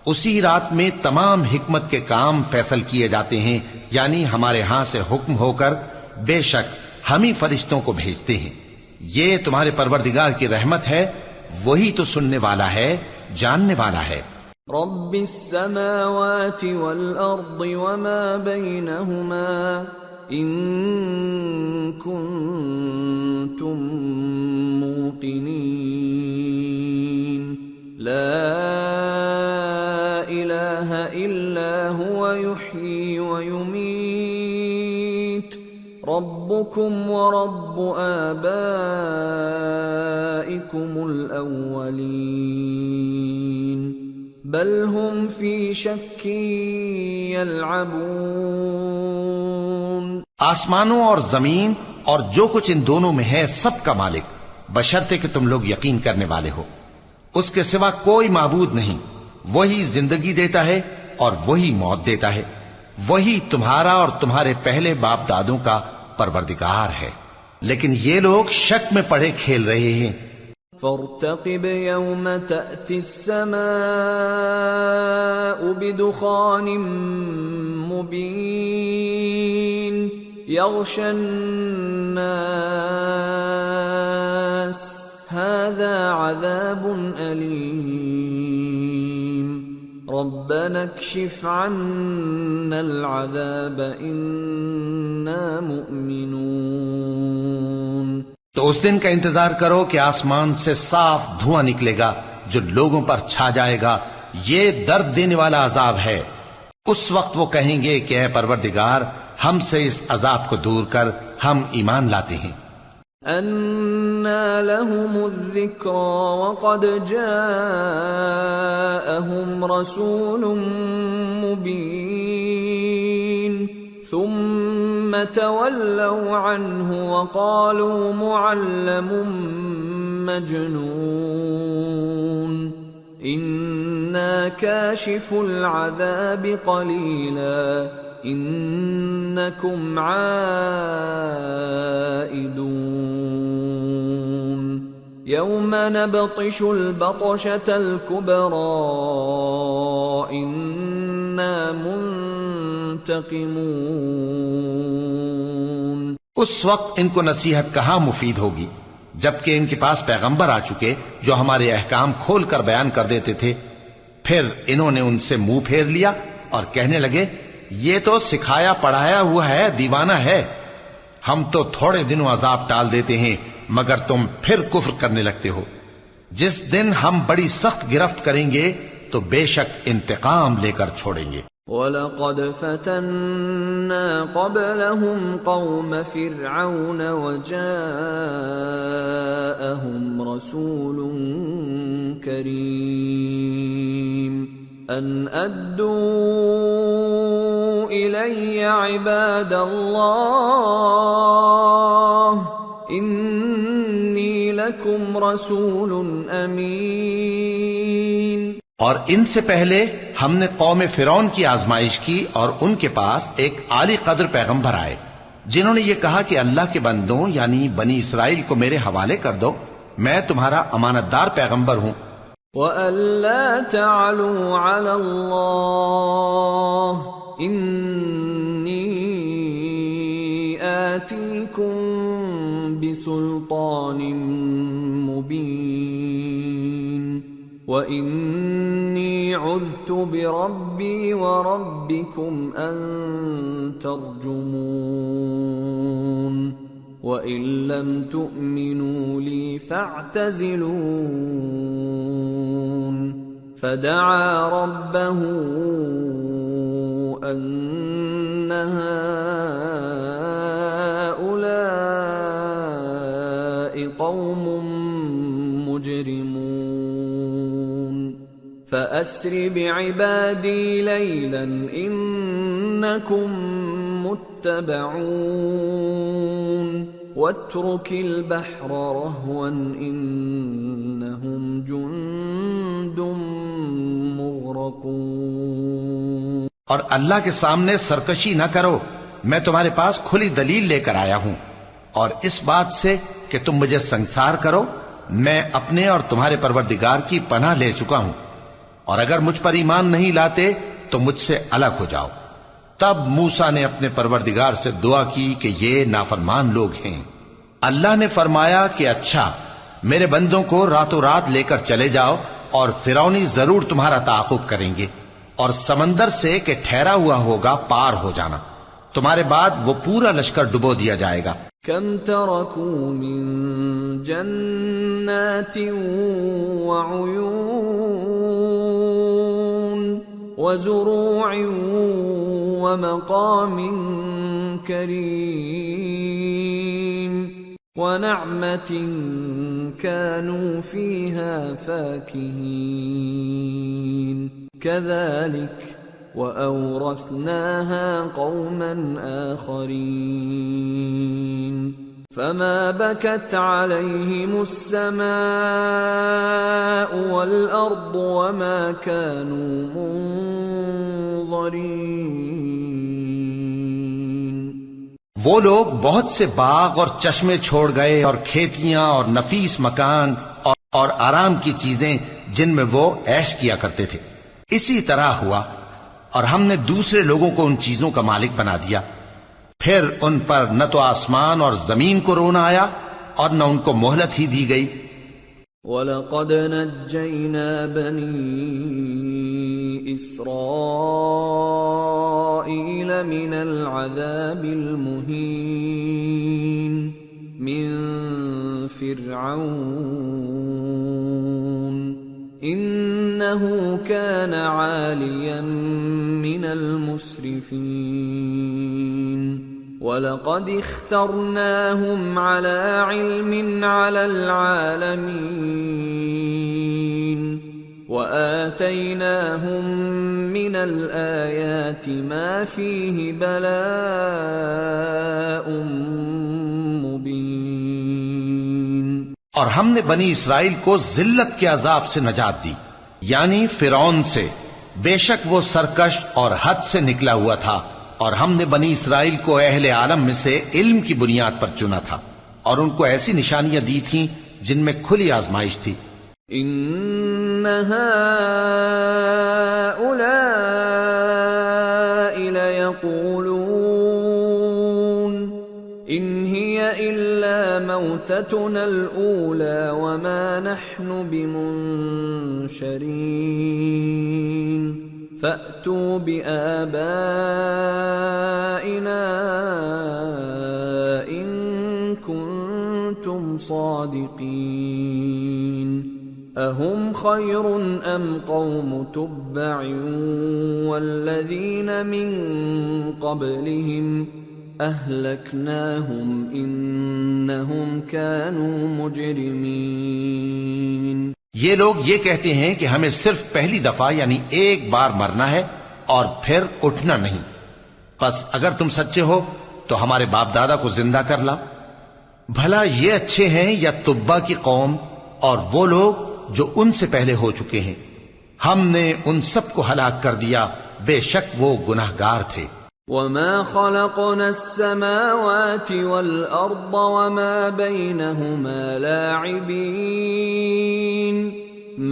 اسی رات میں تمام حکمت کے کام فیصل کیے جاتے ہیں، یعنی ہمارے ہاں سے حکم ہو کر بے شک ہم ہی فرشتوں کو بھیجتے ہیں۔ یہ تمہارے پروردگار کی رحمت ہے، وہی تو سننے والا ہے، جاننے والا ہے۔ رب السماوات والأرض وما بينهما إن كنتم موقنين لا إله إلا هو يحيي ويميت ربكم ورب آبائكم الأولين بل هم في شك يلعبون۔ آسمانوں اور زمین اور جو کچھ ان دونوں میں ہے سب کا مالک، بشرطے کہ تم لوگ یقین کرنے والے ہو۔ اس کے سوا کوئی معبود نہیں، وہی زندگی دیتا ہے اور وہی موت دیتا ہے، وہی تمہارا اور تمہارے پہلے باپ دادوں کا پروردگار ہے، لیکن یہ لوگ شک میں پڑے کھیل رہے ہیں۔ فارتقب يوم تأتي السماء بدخان مبين يغشى الناس هذا عذاب أليم ربنا اكشف عنا العذاب إنا مؤمنون۔ تو اس دن کا انتظار کرو کہ آسمان سے صاف دھواں نکلے گا جو لوگوں پر چھا جائے گا، یہ درد دینے والا عذاب ہے۔ اس وقت وہ کہیں گے کہ اے پروردگار ہم سے اس عذاب کو دور کر، ہم ایمان لاتے ہیں۔ أَنَّى لَهُمُ الذِّكْرَى وَقَدْ جَاءَهُمْ رَسُولٌ مُبِينٌ ثُمَّ تَوَلَّوْا عَنْهُ وَقَالُوا مُعَلَّمٌ مَجْنُونٌ إِنَّا كَاشِفُو الْعَذَابِ قَلِيلًا إِنَّكُمْ عَائِدُونَ يَوْمَ نَبْطِشُ الْبَطْشَةَ الْكُبْرَى إِنَّا منتقمون۔ اس وقت ان کو نصیحت کہاں مفید ہوگی جبکہ ان کے پاس پیغمبر آ چکے جو ہمارے احکام کھول کر بیان کر دیتے تھے۔ پھر انہوں نے ان سے منہ پھیر لیا اور کہنے لگے یہ تو سکھایا پڑھایا ہوا ہے، دیوانہ ہے، ہم تو تھوڑے دنوں عذاب ٹال دیتے ہیں مگر تم پھر کفر کرنے لگتے ہو۔ جس دن ہم بڑی سخت گرفت کریں گے تو بے شک انتقام لے کر چھوڑیں گے۔ وَلَقَدْ فَتَنَّا قَبْلَهُمْ قَوْمَ فِرْعَوْنَ وَجَاءَهُمْ رَسُولٌ كَرِيمٌ أَنْ أَدُّوا إِلَيَّ عِبَادَ اللَّهِ إِنِّي لَكُمْ رَسُولٌ أَمِينٌ۔ اور ان سے پہلے ہم نے قوم فرعون کی آزمائش کی اور ان کے پاس ایک عالی قدر پیغمبر آئے جنہوں نے یہ کہا کہ اللہ کے بندوں یعنی بنی اسرائیل کو میرے حوالے کر دو، میں تمہارا امانت دار پیغمبر ہوں۔ وَأَلَّا تَعْلُوا عَلَى اللَّهِ إِنِّي آتِيكُمْ بِسُلْطَانٍ مُبِينٍ وَإِنِّي عُذْتُ بِرَبِّي وَرَبِّكُمْ أَن تَرْجُمُونِ وَإِن لَّمْ تُؤْمِنُوا لِي فَاعْتَزِلُونِ فَدَعَا رَبَّهُ أَنَّ هَٰؤُلَاءِ قَوْمٌ مُجْرِمُونَ فَأَسْرِ بِعِبَادِي لَيْلًا إِنَّكُمْ مُتَّبَعُونَ وَاتْرُكِ الْبَحْرَ رَهْوًا إِنَّهُمْ جُندٌ مُغْرَقُونَ۔ اور اللہ کے سامنے سرکشی نہ کرو، میں تمہارے پاس کھلی دلیل لے کر آیا ہوں، اور اس بات سے کہ تم مجھے سنسار کرو میں اپنے اور تمہارے پروردگار کی پناہ لے چکا ہوں، اور اگر مجھ پر ایمان نہیں لاتے تو مجھ سے الگ ہو جاؤ۔ تب موسیٰ نے اپنے پروردگار سے دعا کی کہ یہ نافرمان لوگ ہیں۔ اللہ نے فرمایا کہ اچھا، میرے بندوں کو راتوں رات لے کر چلے جاؤ، اور فرعونی ضرور تمہارا تعاقب کریں گے، اور سمندر سے کہ ٹھہرا ہوا ہوگا پار ہو جانا، تمہارے بعد وہ پورا لشکر ڈبو دیا جائے گا۔ کم ترکوا من جنات وعیون وزروع ومقام کریم ونعمة كانوا فيها فاكهين كذلك وأورثناها قوما آخرين فما بكت عليهم السماء والأرض وما كانوا منظرين۔ وہ لوگ بہت سے باغ اور چشمے چھوڑ گئے، اور کھیتیاں اور نفیس مکان اور آرام کی چیزیں جن میں وہ عیش کیا کرتے تھے۔ اسی طرح ہوا، اور ہم نے دوسرے لوگوں کو ان چیزوں کا مالک بنا دیا، پھر ان پر نہ تو آسمان اور زمین کو رونا آیا اور نہ ان کو مہلت ہی دی گئی۔ وَلَقَدْ نَجَّيْنَا بَنِي إِسْرَائِيلَ مِنَ الْعَذَابِ الْمُهِينِ مِنْ فِرْعَوْنَ إِنَّهُ كَانَ عَالِيًا مِنَ الْمُسْرِفِينَ وَلَقَدِ اخْتَرْنَاهُمْ عَلَى عِلْمٍ عَلَى الْعَالَمِينَ وَآتَيْنَاهُمْ مِنَ الْآيَاتِ مَا فِيهِ بَلَاءٌ مُبِينٌ۔ اور ہم نے بنی اسرائیل کو ذلت کے عذاب سے نجات دی، یعنی فرعون سے، بے شک وہ سرکش اور حد سے نکلا ہوا تھا، اور ہم نے بنی اسرائیل کو اہل عالم میں سے علم کی بنیاد پر چنا تھا، اور ان کو ایسی نشانیاں دی تھیں جن میں کھلی آزمائش تھی۔ ان هؤلاء ليقولون ان هي الا موتتنا الاولى وما نحن بمنشرين فأتوا بآبائنا إن كنتم صادقين أهم خير أم قوم تبع والذين من قبلهم أهلكناهم إنهم كانوا مجرمين۔ یہ لوگ یہ کہتے ہیں کہ ہمیں صرف پہلی دفعہ یعنی ایک بار مرنا ہے اور پھر اٹھنا نہیں، پس اگر تم سچے ہو تو ہمارے باپ دادا کو زندہ کر لاؤ۔ بھلا یہ اچھے ہیں یا تبا کی قوم اور وہ لوگ جو ان سے پہلے ہو چکے ہیں؟ ہم نے ان سب کو ہلاک کر دیا، بے شک وہ گناہگار تھے۔ وَمَا خَلَقْنَا السَّمَاوَاتِ وَالْأَرْضَ وَمَا بَيْنَهُمَا لَاعِبِينَ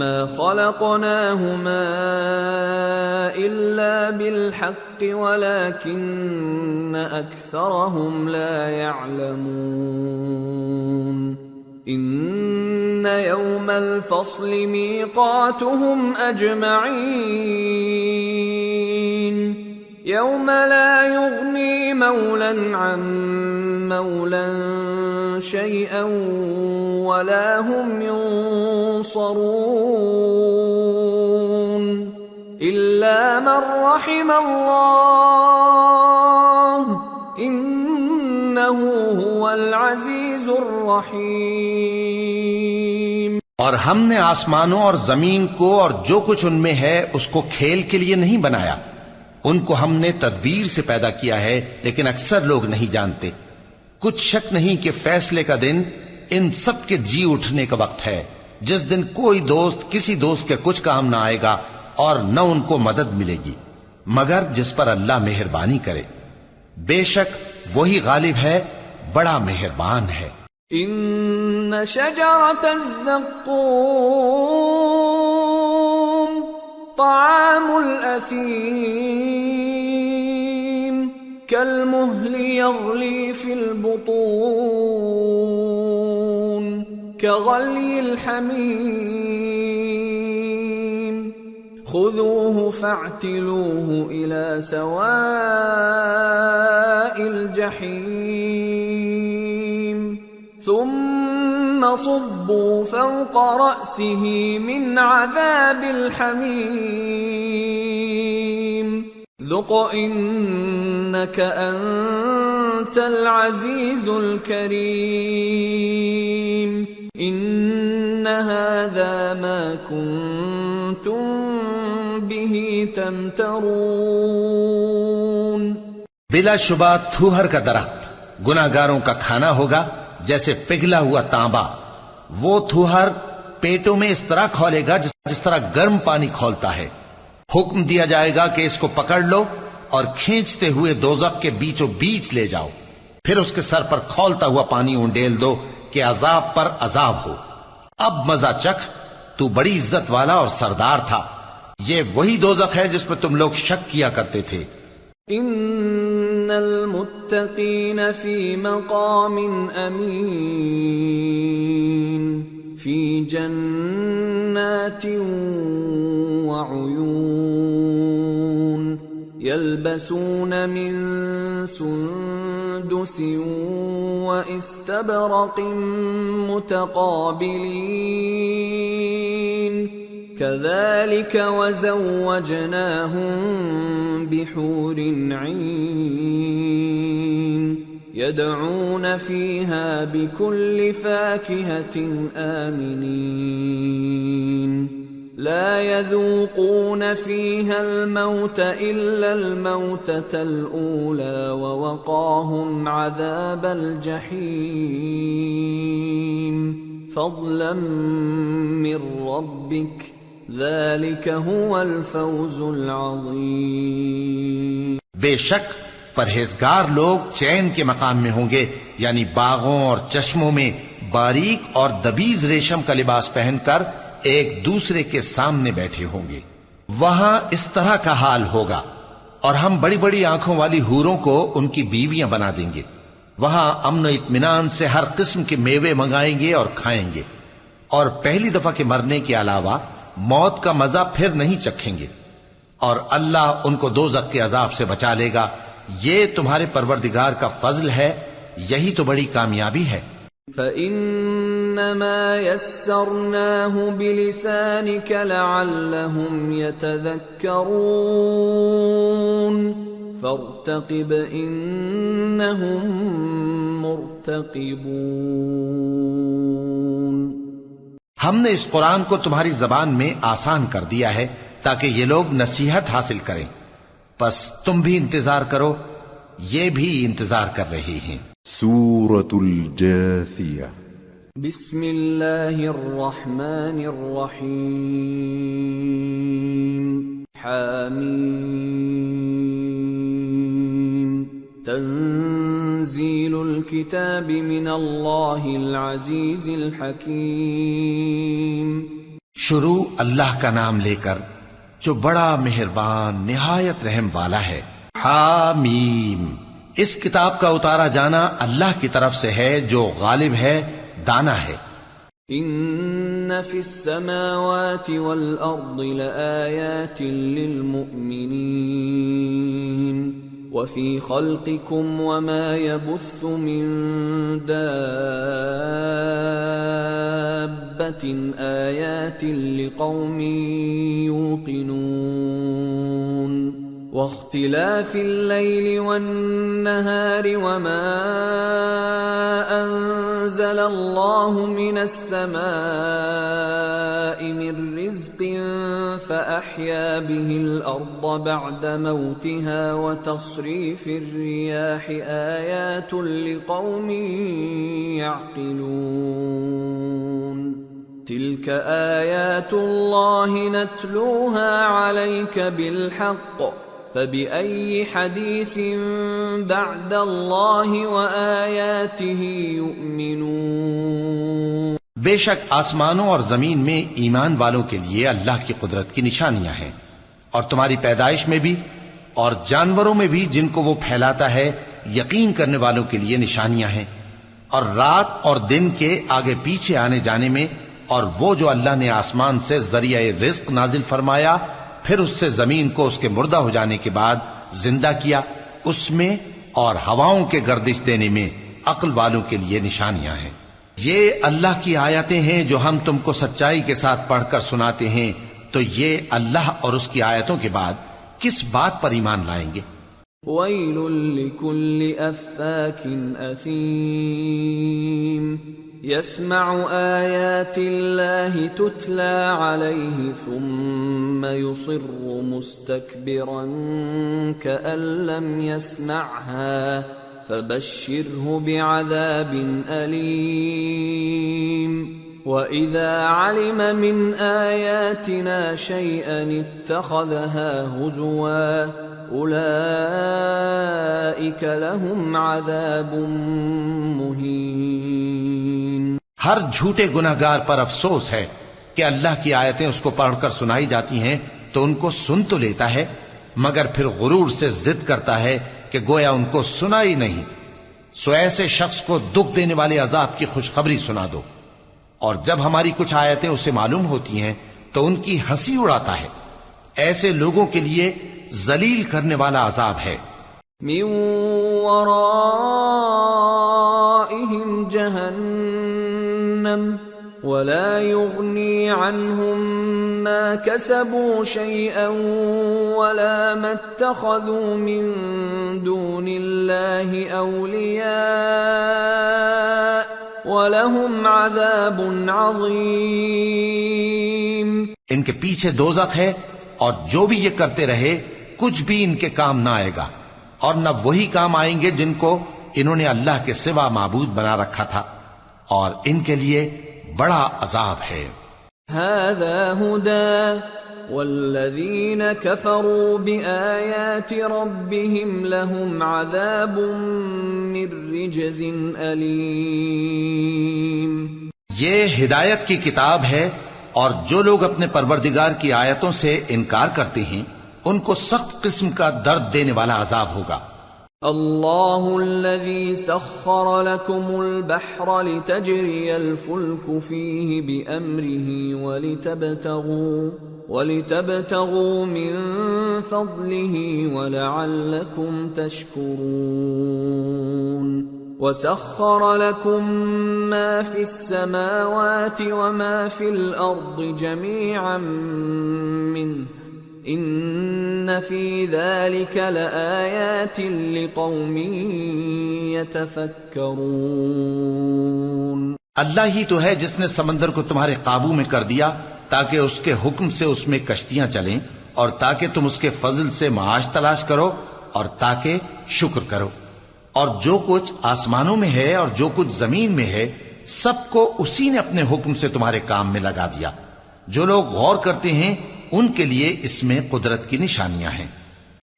مَا خَلَقْنَاهُمَا إِلَّا بِالْحَقِّ وَلَكِنَّ أَكْثَرَهُمْ لَا يَعْلَمُونَ إِنَّ يَوْمَ الْفَصْلِ مِيقَاتُهُمْ أَجْمَعِينَ يوم لا يغني مولا عن مولا شيئا ولا هم ينصرون إلا من رحم الله إنه هو العزيز الرحيم۔ اور ہم نے آسمانوں اور زمین کو اور جو کچھ ان میں ہے اس کو کھیل کے لیے نہیں بنایا، ان کو ہم نے تدبیر سے پیدا کیا ہے، لیکن اکثر لوگ نہیں جانتے۔ کچھ شک نہیں کہ فیصلے کا دن ان سب کے جی اٹھنے کا وقت ہے، جس دن کوئی دوست کسی دوست کے کچھ کام نہ آئے گا اور نہ ان کو مدد ملے گی۔ مگر جس پر اللہ مہربانی کرے، بے شک وہی غالب ہے، بڑا مہربان ہے۔ ان شجرۃ الزقوم طعام الاثیم كالمهل يغلي في البطون كغلي الحميم خذوه فاعتلوه إلى سواء الجحيم ثم صبوا فوق رأسه من عذاب الحميم ذق إنك أنت العزيز الكريم إن هذا ما كنتم به تمترون۔ بلا شبہ تھوہر کا درخت گناہگاروں کا کھانا ہوگا، جیسے پگھلا ہوا تانبا۔ وہ تھوہر پیٹوں میں اس طرح کھولے گا جس طرح گرم پانی کھولتا ہے۔ حکم دیا جائے گا کہ اس کو پکڑ لو اور کھینچتے ہوئے دوزخ کے بیچوں بیچ لے جاؤ، پھر اس کے سر پر کھولتا ہوا پانی اونڈیل دو کہ عذاب پر عذاب ہو۔ اب مزہ چکھ، تو بڑی عزت والا اور سردار تھا۔ یہ وہی دوزخ ہے جس میں تم لوگ شک کیا کرتے تھے۔ ان المتقین فی مقام امین فی جنات وعیون یلبسون من سندس واستبرق متقابلین كذلك وزوجناهم بحور عين يدعون فيها بكل فاكهة آمنين لا يذوقون فيها الموت إلا الموتة الأولى ووقاهم عذاب الجحيم فضلا من ربك ذلك هو الفوز العظیم۔ بے شک پرہیزگار لوگ چین کے مقام میں ہوں گے، یعنی باغوں اور چشموں میں باریک اور دبیز ریشم کا لباس پہن کر ایک دوسرے کے سامنے بیٹھے ہوں گے۔ وہاں اس طرح کا حال ہوگا، اور ہم بڑی بڑی آنکھوں والی حوروں کو ان کی بیویاں بنا دیں گے۔ وہاں امن و اطمینان سے ہر قسم کے میوے منگائیں گے اور کھائیں گے، اور پہلی دفعہ کے مرنے کے علاوہ موت کا مزہ پھر نہیں چکھیں گے، اور اللہ ان کو دوزخ کے عذاب سے بچا لے گا۔ یہ تمہارے پروردگار کا فضل ہے، یہی تو بڑی کامیابی ہے۔ فَإِنَّمَا يَسَّرْنَاهُ بِلِسَانِكَ لَعَلَّهُمْ يَتَذَكَّرُونَ فَارْتَقِبْ إِنَّهُمْ مُرْتَقِبُونَ۔ ہم نے اس قرآن کو تمہاری زبان میں آسان کر دیا ہے تاکہ یہ لوگ نصیحت حاصل کریں، پس تم بھی انتظار کرو، یہ بھی انتظار کر رہے ہیں۔ سورة الجاثیہ۔ بسم اللہ الرحمن الرحیم۔ حامیم۔ تنزیل الکتاب من اللہ العزیز الحکیم۔ شروع اللہ کا نام لے کر جو بڑا مہربان نہایت رحم والا ہے۔ حامیم۔ اس کتاب کا اتارا جانا اللہ کی طرف سے ہے جو غالب ہے، دانا ہے۔ ان فی السماوات والارض لآیات للمؤمنین وفی خلقکم وما يبث من دابة آیات لقوم یوقنون واختلاف الليل والنهار وما أنزل الله من السماء من رزق فأحيا به الأرض بعد موتها وتصريف الرياح آيات لقوم يعقلون تلك آيات الله نتلوها عليك بالحق فبأي حديث بعد الله وآياته يؤمنون۔ بے شک آسمانوں اور زمین میں ایمان والوں کے لیے اللہ کی قدرت کی نشانیاں ہیں، اور تمہاری پیدائش میں بھی اور جانوروں میں بھی جن کو وہ پھیلاتا ہے یقین کرنے والوں کے لیے نشانیاں ہیں، اور رات اور دن کے آگے پیچھے آنے جانے میں، اور وہ جو اللہ نے آسمان سے ذریعہ رزق نازل فرمایا پھر اس سے زمین کو اس کے مردہ ہو جانے کے بعد زندہ کیا، اس میں اور ہواؤں کے گردش دینے میں عقل والوں کے لیے نشانیاں ہیں۔ یہ اللہ کی آیتیں ہیں جو ہم تم کو سچائی کے ساتھ پڑھ کر سناتے ہیں، تو یہ اللہ اور اس کی آیتوں کے بعد کس بات پر ایمان لائیں گے؟ وَيْلٌ لِكُلِّ أَفَّاكٍ أَثِيمٍ يَسْمَعُ آيَاتِ اللَّهِ تُتْلَى عَلَيْهِ ثُمَّ يُصِرُّ مُسْتَكْبِرًا كَأَن لَّمْ يَسْمَعْهَا فَبَشِّرْهُ بِعَذَابٍ أَلِيمٍ وَإِذَا عَلِمَ مِنْ آيَاتِنَا شَيْئًا اتَّخَذَهَا هُزُوًا أُولَئِكَ لَهُمْ عَذَابٌ مُهِينٌ۔ ہر جھوٹے گناہگار پر افسوس ہے کہ اللہ کی آیتیں اس کو پڑھ کر سنائی جاتی ہیں تو ان کو سن تو لیتا ہے مگر پھر غرور سے ضد کرتا ہے کہ گویا ان کو سنا ہی نہیں۔ سو ایسے شخص کو دکھ دینے والے عذاب کی خوشخبری سنا دو، اور جب ہماری کچھ آیتیں اسے معلوم ہوتی ہیں تو ان کی ہنسی اڑاتا ہے۔ ایسے لوگوں کے لیے ذلیل کرنے والا عذاب ہے۔ من ورائهم جہنم ولا يغني عنهم ما كسبوا شيئا ولا ما اتخذوا من دون الله أولياء وَلَهُمْ عَذَابٌ عَظِيمٌ۔ ان کے پیچھے دوزخ ہے، اور جو بھی یہ کرتے رہے کچھ بھی ان کے کام نہ آئے گا، اور نہ وہی کام آئیں گے جن کو انہوں نے اللہ کے سوا معبود بنا رکھا تھا، اور ان کے لیے بڑا عذاب ہے۔ هَذَا هُدًى وَالَّذِينَ كَفَرُوا بِآيَاتِ رَبِّهِمْ لَهُمْ عَذَابٌ مِّن رِّجْزٍ أَلِيمٌ۔ یہ ہدایت کی کتاب ہے، اور جو لوگ اپنے پروردگار کی آیتوں سے انکار کرتے ہیں ان کو سخت قسم کا درد دینے والا عذاب ہوگا۔ اللہ الذی سخر لکم البحر لتجری الفلک فیہ بأمرہ ولتبتغوا من فضلہ ولعلکم تشکرون، وسخر لكم ما في السماوات وما في الأرض جميعا منه إن في ذلك لآيات لقوم يتفكرون۔ اللہ ہی تو ہے جس نے سمندر کو تمہارے قابو میں کر دیا تاکہ اس کے حکم سے اس میں کشتیاں چلیں، اور تاکہ تم اس کے فضل سے معاش تلاش کرو، اور تاکہ شکر کرو۔ اور جو کچھ آسمانوں میں ہے اور جو کچھ زمین میں ہے سب کو اسی نے اپنے حکم سے تمہارے کام میں لگا دیا۔ جو لوگ غور کرتے ہیں ان کے لیے اس میں قدرت کی نشانیاں ہیں۔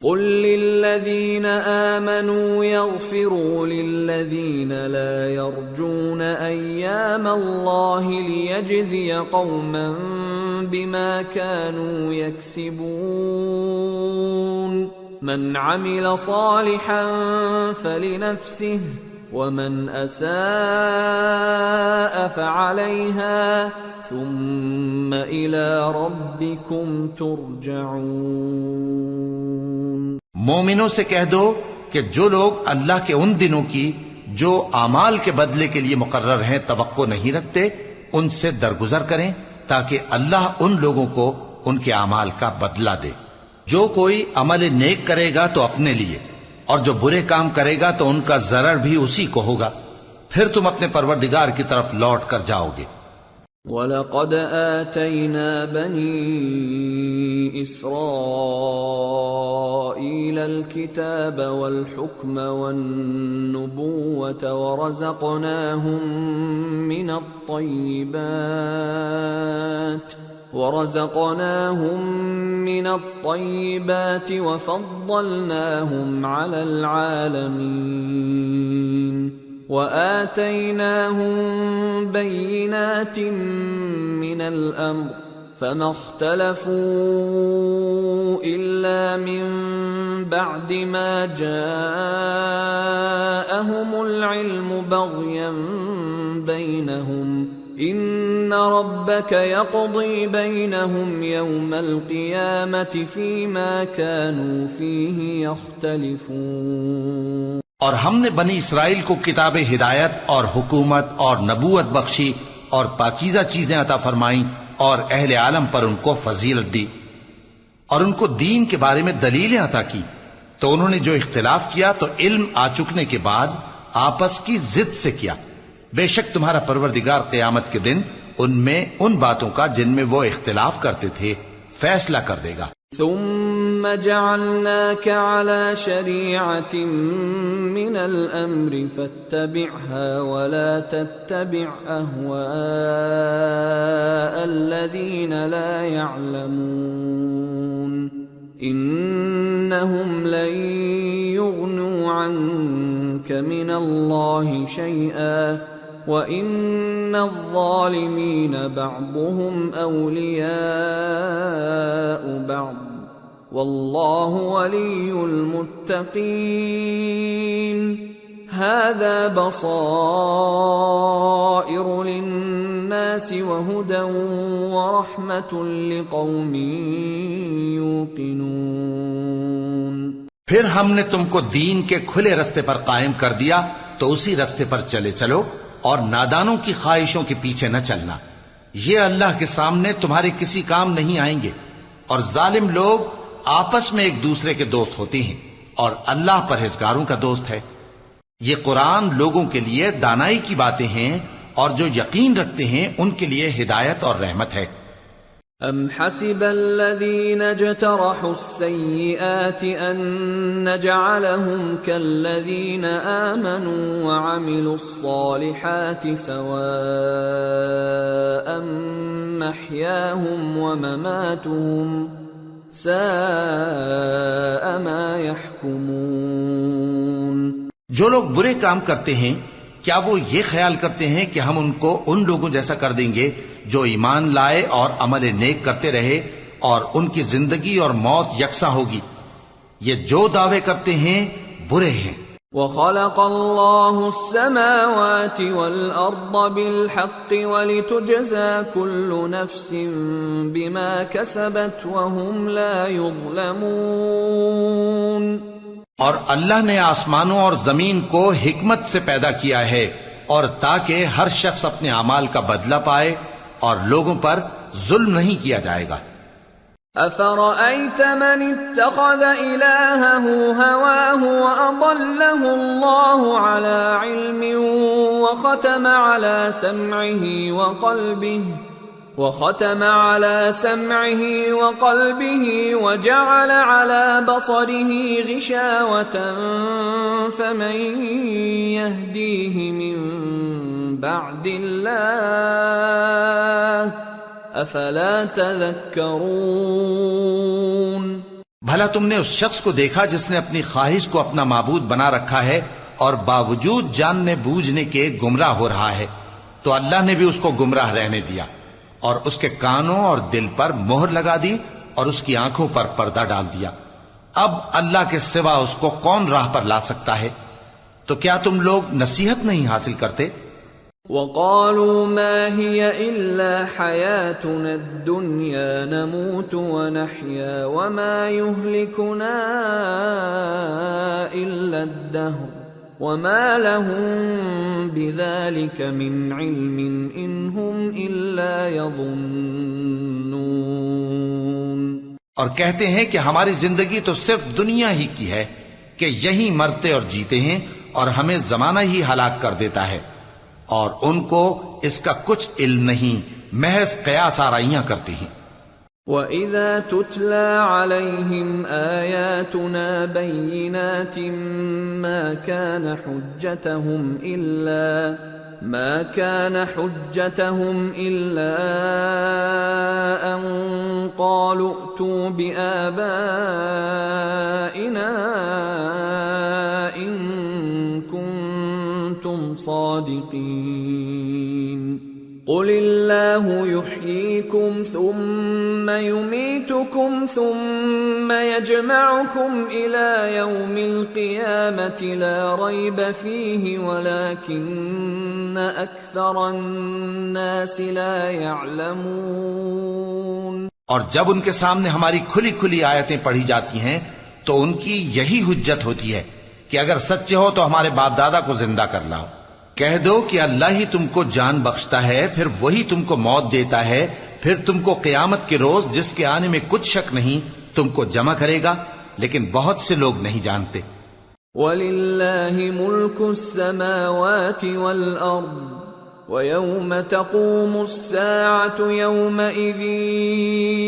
قل للذین آمنوا یغفروا للذین لا یرجون ایام اللہ لیجزی قوما بما كانوا یکسبون، من عمل صالحا فلنفسه ومن اساء فعليها ثم الى ربكم ترجعون۔ مومنوں سے کہہ دو کہ جو لوگ اللہ کے ان دنوں کی جو اعمال کے بدلے کے لیے مقرر ہیں توقع نہیں رکھتے ان سے درگزر کریں تاکہ اللہ ان لوگوں کو ان کے اعمال کا بدلہ دے۔ جو کوئی عمل نیک کرے گا تو اپنے لیے، اور جو برے کام کرے گا تو ان کا ضرر بھی اسی کو ہوگا، پھر تم اپنے پروردگار کی طرف لوٹ کر جاؤ گے۔ وَلَقَدْ آتَيْنَا بَنِي إِسْرَائِيلَ الْكِتَابَ وَالْحُكْمَ وَالنُّبُوَّةَ وَرَزَقْنَاهُمْ مِنَ الطَّيِّبَاتِ ورزقناهم من الطيبات وفضلناهم على العالمين وآتيناهم بينات من الأمر فما اختلفوا إلا من بعد ما جاءهم العلم بغيا بينهم إن ربك يقضي بينهم يوم القيامة فيما كانوا فيه يختلفون۔ اور ہم نے بنی اسرائیل کو کتاب ہدایت اور حکومت اور نبوت بخشی اور پاکیزہ چیزیں عطا فرمائیں اور اہل عالم پر ان کو فضیلت دی اور ان کو دین کے بارے میں دلیلیں عطا کی، تو انہوں نے جو اختلاف کیا تو علم آ چکنے کے بعد آپس کی ضد سے کیا۔ بے شک تمہارا پروردگار قیامت کے دن ان میں ان باتوں کا جن میں وہ اختلاف کرتے تھے فیصلہ کر دے گا۔ ثم جعلناك على شريعة من الأمر فاتبعها ولا تتبع أهواء الذين لا يعلمون إنهم لن يغنوا عنك من الله شيئا وَإِنَّ الظَّالِمِينَ بَعْضُهُمْ أَوْلِيَاءُ بَعْضٍ وَاللَّهُ وَلِيُّ الْمُتَّقِينَ هَذَا بَصَائِرُ لِلنَّاسِ وَهُدًى وَرَحْمَةٌ لِقَوْمٍ يُوقِنُونَ۔ پھر ہم نے تم کو دین کے کھلے رستے پر قائم کر دیا تو اسی رستے پر چلے چلو اور نادانوں کی خواہشوں کے پیچھے نہ چلنا، یہ اللہ کے سامنے تمہارے کسی کام نہیں آئیں گے، اور ظالم لوگ آپس میں ایک دوسرے کے دوست ہوتے ہیں اور اللہ پرہیزگاروں کا دوست ہے۔ یہ قرآن لوگوں کے لیے دانائی کی باتیں ہیں اور جو یقین رکھتے ہیں ان کے لیے ہدایت اور رحمت ہے۔ أَمْ حَسِبَ الَّذِينَ اجْتَرَحُوا السَّيِّئَاتِ أَن نَّجْعَلَهُمْ كَالَّذِينَ آمَنُوا وَعَمِلُوا الصَّالِحَاتِ سَوَاءً مَّحْيَاهُمْ وَمَمَاتُهُمْ سَاءَ مَا يَحْكُمُونَ۔ جو لوگ برے کام کرتے ہیں کیا وہ یہ خیال کرتے ہیں کہ ہم ان کو ان لوگوں جیسا کر دیں گے جو ایمان لائے اور عمل نیک کرتے رہے اور ان کی زندگی اور موت یکساں ہوگی؟ یہ جو دعوے کرتے ہیں برے ہیں۔ وَخَلَقَ اللَّهُ السَّمَاوَاتِ وَالْأَرْضَ بِالْحَقِّ وَلِتُجْزَى كُلُّ نَفْسٍ بِمَا كَسَبَتْ وَهُمْ لَا يُظْلَمُونَ۔ اور اللہ نے آسمانوں اور زمین کو حکمت سے پیدا کیا ہے اور تاکہ ہر شخص اپنے اعمال کا بدلہ پائے اور لوگوں پر ظلم نہیں کیا جائے گا۔ أَفَرَأَيْتَ مَنِ اتَّخَذَ إِلَٰهَهُ هَوَاهُ وَأَضَلَّهُ اللَّهُ عَلَىٰ عِلْمٍ وَخَتَمَ عَلَىٰ سَمْعِهِ وَقَلْبِهِ وَجَعَلَ عَلَىٰ بَصَرِهِ غِشَاوَةً فَمَن يَهْدِيهِ مِن بَعْدِ اللَّهِ أَفَلَا تَذَكَّرُونَ۔ بھلا تم نے اس شخص کو دیکھا جس نے اپنی خواہش کو اپنا معبود بنا رکھا ہے اور باوجود جاننے بوجھنے کے گمراہ ہو رہا ہے؟ تو اللہ نے بھی اس کو گمراہ رہنے دیا اور اس کے کانوں اور دل پر مہر لگا دی اور اس کی آنکھوں پر پردہ ڈال دیا۔ اب اللہ کے سوا اس کو کون راہ پر لا سکتا ہے؟ تو کیا تم لوگ نصیحت نہیں حاصل کرتے؟ وَقَالُوا مَا هِيَ إِلَّا حَيَاتُنَا الدُّنْيَا نَمُوتُ وَنَحْيَا وَمَا يُهْلِكُنَا إِلَّا الدَّهْرُ وَمَا لَهُم بِذَلِكَ مِنْ عِلْمٍ إِنْ هُمْ إِلَّا يَظُنُّونَ۔ اور کہتے ہیں کہ ہماری زندگی تو صرف دنیا ہی کی ہے کہ یہی مرتے اور جیتے ہیں اور ہمیں زمانہ ہی ہلاک کر دیتا ہے، اور ان کو اس کا کچھ علم نہیں، محض قیاس آرائیاں کرتی ہیں۔ وَإِذَا تُتْلَى عَلَيْهِمْ آيَاتُنَا بَيِّنَاتٍ مَا كَانَ حُجَّتَهُمْ ما كان حجتهم إلا أن قالوا ائتوا بآبائنا إن كنتم صادقين قل الله يحييكم ثم يميتكم ثم يجمعكم إلى يوم القيامة لا ريب فيه ولكن أكثر الناس لا يعلمون۔ اور جب ان کے سامنے ہماری کھلی کھلی آیتیں پڑھی جاتی ہیں تو ان کی یہی حجت ہوتی ہے کہ اگر سچے ہو تو ہمارے باپ دادا کو زندہ کر لاؤ۔ کہہ دو کہ اللہ ہی تم کو جان بخشتا ہے، پھر وہی تم کو موت دیتا ہے، پھر تم کو قیامت کے روز جس کے آنے میں کچھ شک نہیں تم کو جمع کرے گا، لیکن بہت سے لوگ نہیں جانتے۔ وَلِلَّهِ مُلْكُ السَّمَاوَاتِ وَالْأَرْضِ وَيَوْمَ تَقُومُ السَّاعَةُ يَوْمَئِذٍ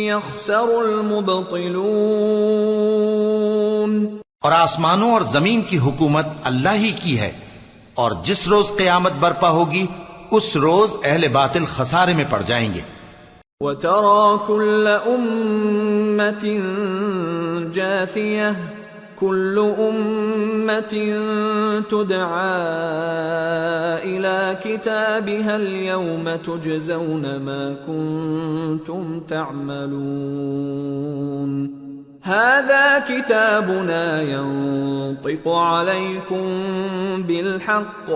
يَخْسَرُ الْمُبْطِلُونَ۔ اور آسمانوں اور زمین کی حکومت اللہ ہی کی ہے، اور جس روز قیامت برپا ہوگی اس روز اہل باطل خسارے میں پڑ جائیں گے۔ وَتَرَى كُلَّ أُمَّةٍ جَاثِيَةً كُلُّ أُمَّةٍ تُدْعَى إِلَى كِتَابِهَا الْيَوْمَ تُجْزَوْنَ مَا كُنتُمْ تَعْمَلُونَ هذا كتابنا ينطق عليكم بالحق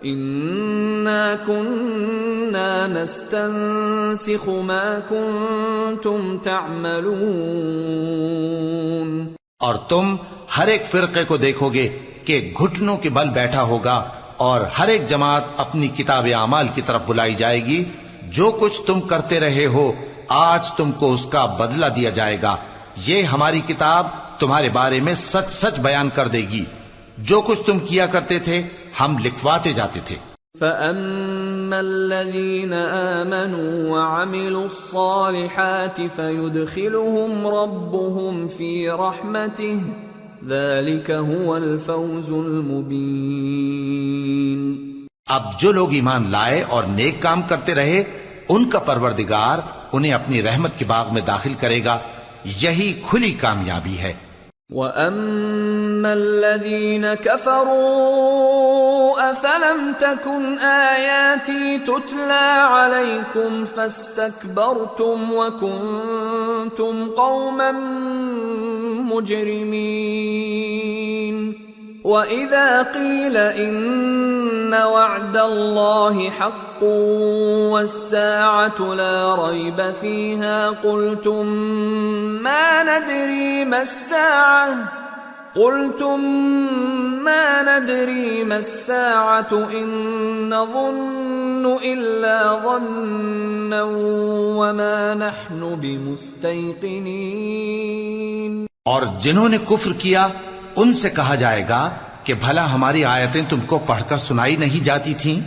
إنا كنا نستنسخ ما كنتم تعملون۔ اور تم ہر ایک فرقے کو دیکھو گے کہ گھٹنوں کے بل بیٹھا ہوگا، اور ہر ایک جماعت اپنی کتاب اعمال کی طرف بلائی جائے گی۔ جو کچھ تم کرتے رہے ہو آج تم کو اس کا بدلہ دیا جائے گا۔ یہ ہماری کتاب تمہارے بارے میں سچ سچ بیان کر دے گی۔ جو کچھ تم کیا کرتے تھے ہم لکھواتے جاتے تھے۔ فَأَمَّا الَّذِينَ آمَنُوا وَعَمِلُوا الصَّالِحَاتِ فَيُدْخِلُهُمْ رَبُّهُمْ فِي رَحْمَتِهِ ذَلِكَ هُوَ الْفَوْزُ الْمُبِينُ۔ اب جو لوگ ایمان لائے اور نیک کام کرتے رہے ان کا پروردگار انہیں اپنی رحمت کے باغ میں داخل کرے گا، یہی کھلی کامیابی ہے۔ وَأَمَّا الَّذِينَ كَفَرُوا أَفَلَمْ تَكُنْ آيَاتِي تُتْلَى عَلَيْكُمْ فَاسْتَكْبَرْتُمْ وَكُنْتُمْ قَوْمًا مُجْرِمِينَ وَإِذَا قِيلَ إِنَّ وَعْدَ اللَّهِ حَقٌّ وَالسَّاعَةُ لَا رَيْبَ فِيهَا قُلْتُمْ مَا نَدْرِي مَا السَّاعَةُ إِن نَّظُنُّ إِلَّا ظَنًّا وَمَا نَحْنُ بِمُسْتَيْقِنِينَ۔ اور جنہوں نے کفر کیا ان سے کہا جائے گا کہ بھلا ہماری آیتیں تم کو پڑھ کر سنائی نہیں جاتی تھیں؟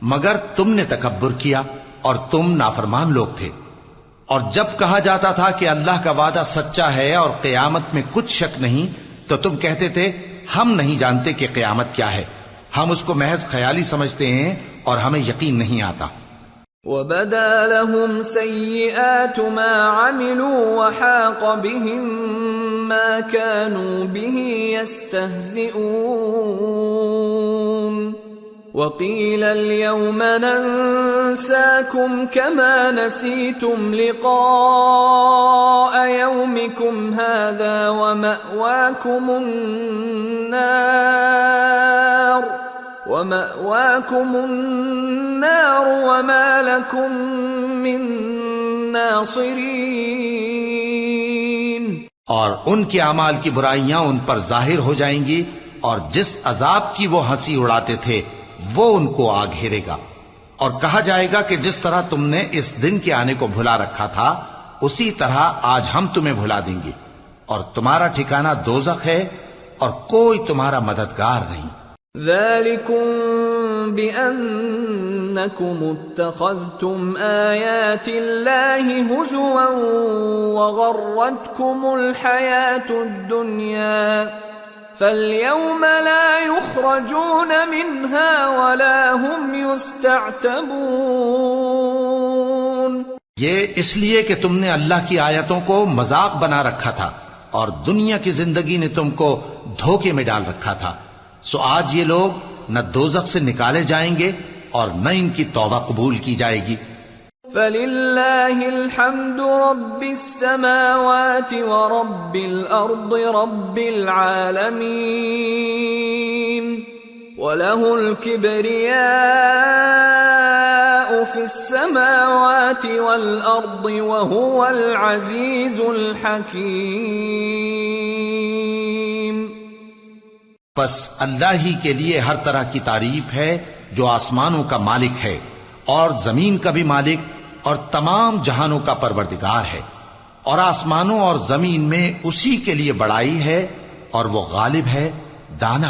مگر تم نے تکبر کیا اور تم نافرمان لوگ تھے۔ اور جب کہا جاتا تھا کہ اللہ کا وعدہ سچا ہے اور قیامت میں کچھ شک نہیں تو تم کہتے تھے ہم نہیں جانتے کہ قیامت کیا ہے، ہم اس کو محض خیالی سمجھتے ہیں اور ہمیں یقین نہیں آتا۔ وَبَدَا لَهُمْ سَيِّئَاتُ مَا عَمِلُوا وَحَاقَ بِهِمْ مَا كَانُوا بِهِ يَسْتَهْزِئُونَ وَقِيلَ الْيَوْمَ نَنسَاكُمْ كَمَا نَسِيتُمْ لِقَاءَ يَوْمِكُمْ هَذَا وَمَأْوَاكُمُ النَّارُ وَمَا لَكُمْ مِن نَاصِرِينَ۔ اور ان کے اعمال کی برائیاں ان پر ظاہر ہو جائیں گی، اور جس عذاب کی وہ ہنسی اڑاتے تھے وہ ان کو آ گھیرے گا۔ اور کہا جائے گا کہ جس طرح تم نے اس دن کے آنے کو بھلا رکھا تھا اسی طرح آج ہم تمہیں بھلا دیں گے، اور تمہارا ٹھکانہ دوزخ ہے اور کوئی تمہارا مددگار نہیں۔ ذَلِكُمْ بِأَنَّكُمُ اتَّخَذْتُمْ آيَاتِ اللَّهِ هُزُوًا وَغَرَّتْكُمُ الْحَيَاةُ الدُّنْيَا فَالْيَوْمَ لَا يُخْرَجُونَ مِنْهَا وَلَا هُمْ يُسْتَعْتَبُونَ۔ یہ اس لیے کہ تم نے اللہ کی آیتوں کو مذاق بنا رکھا تھا اور دنیا کی زندگی نے تم کو دھوکے میں ڈال رکھا تھا، سو آج یہ لوگ نہ دوزخ سے نکالے جائیں گے اور نہ ان کی توبہ قبول کی جائے گی۔ فَلِلَّهِ الْحَمْدُ رَبِّ السَّمَاوَاتِ وَرَبِّ الْأَرْضِ رَبِّ الْعَالَمِينَ وَلَهُ الْكِبْرِيَاءُ فِي السَّمَاوَاتِ وَالْأَرْضِ وَهُوَ الْعَزِيزُ الْحَكِيمُ۔ پس اللہ ہی کے لیے ہر طرح کی تعریف ہے جو آسمانوں کا مالک ہے اور زمین کا بھی مالک اور تمام جہانوں کا پروردگار ہے، اور آسمانوں اور زمین میں اسی کے لیے بڑائی ہے اور وہ غالب ہے، دانا ہے۔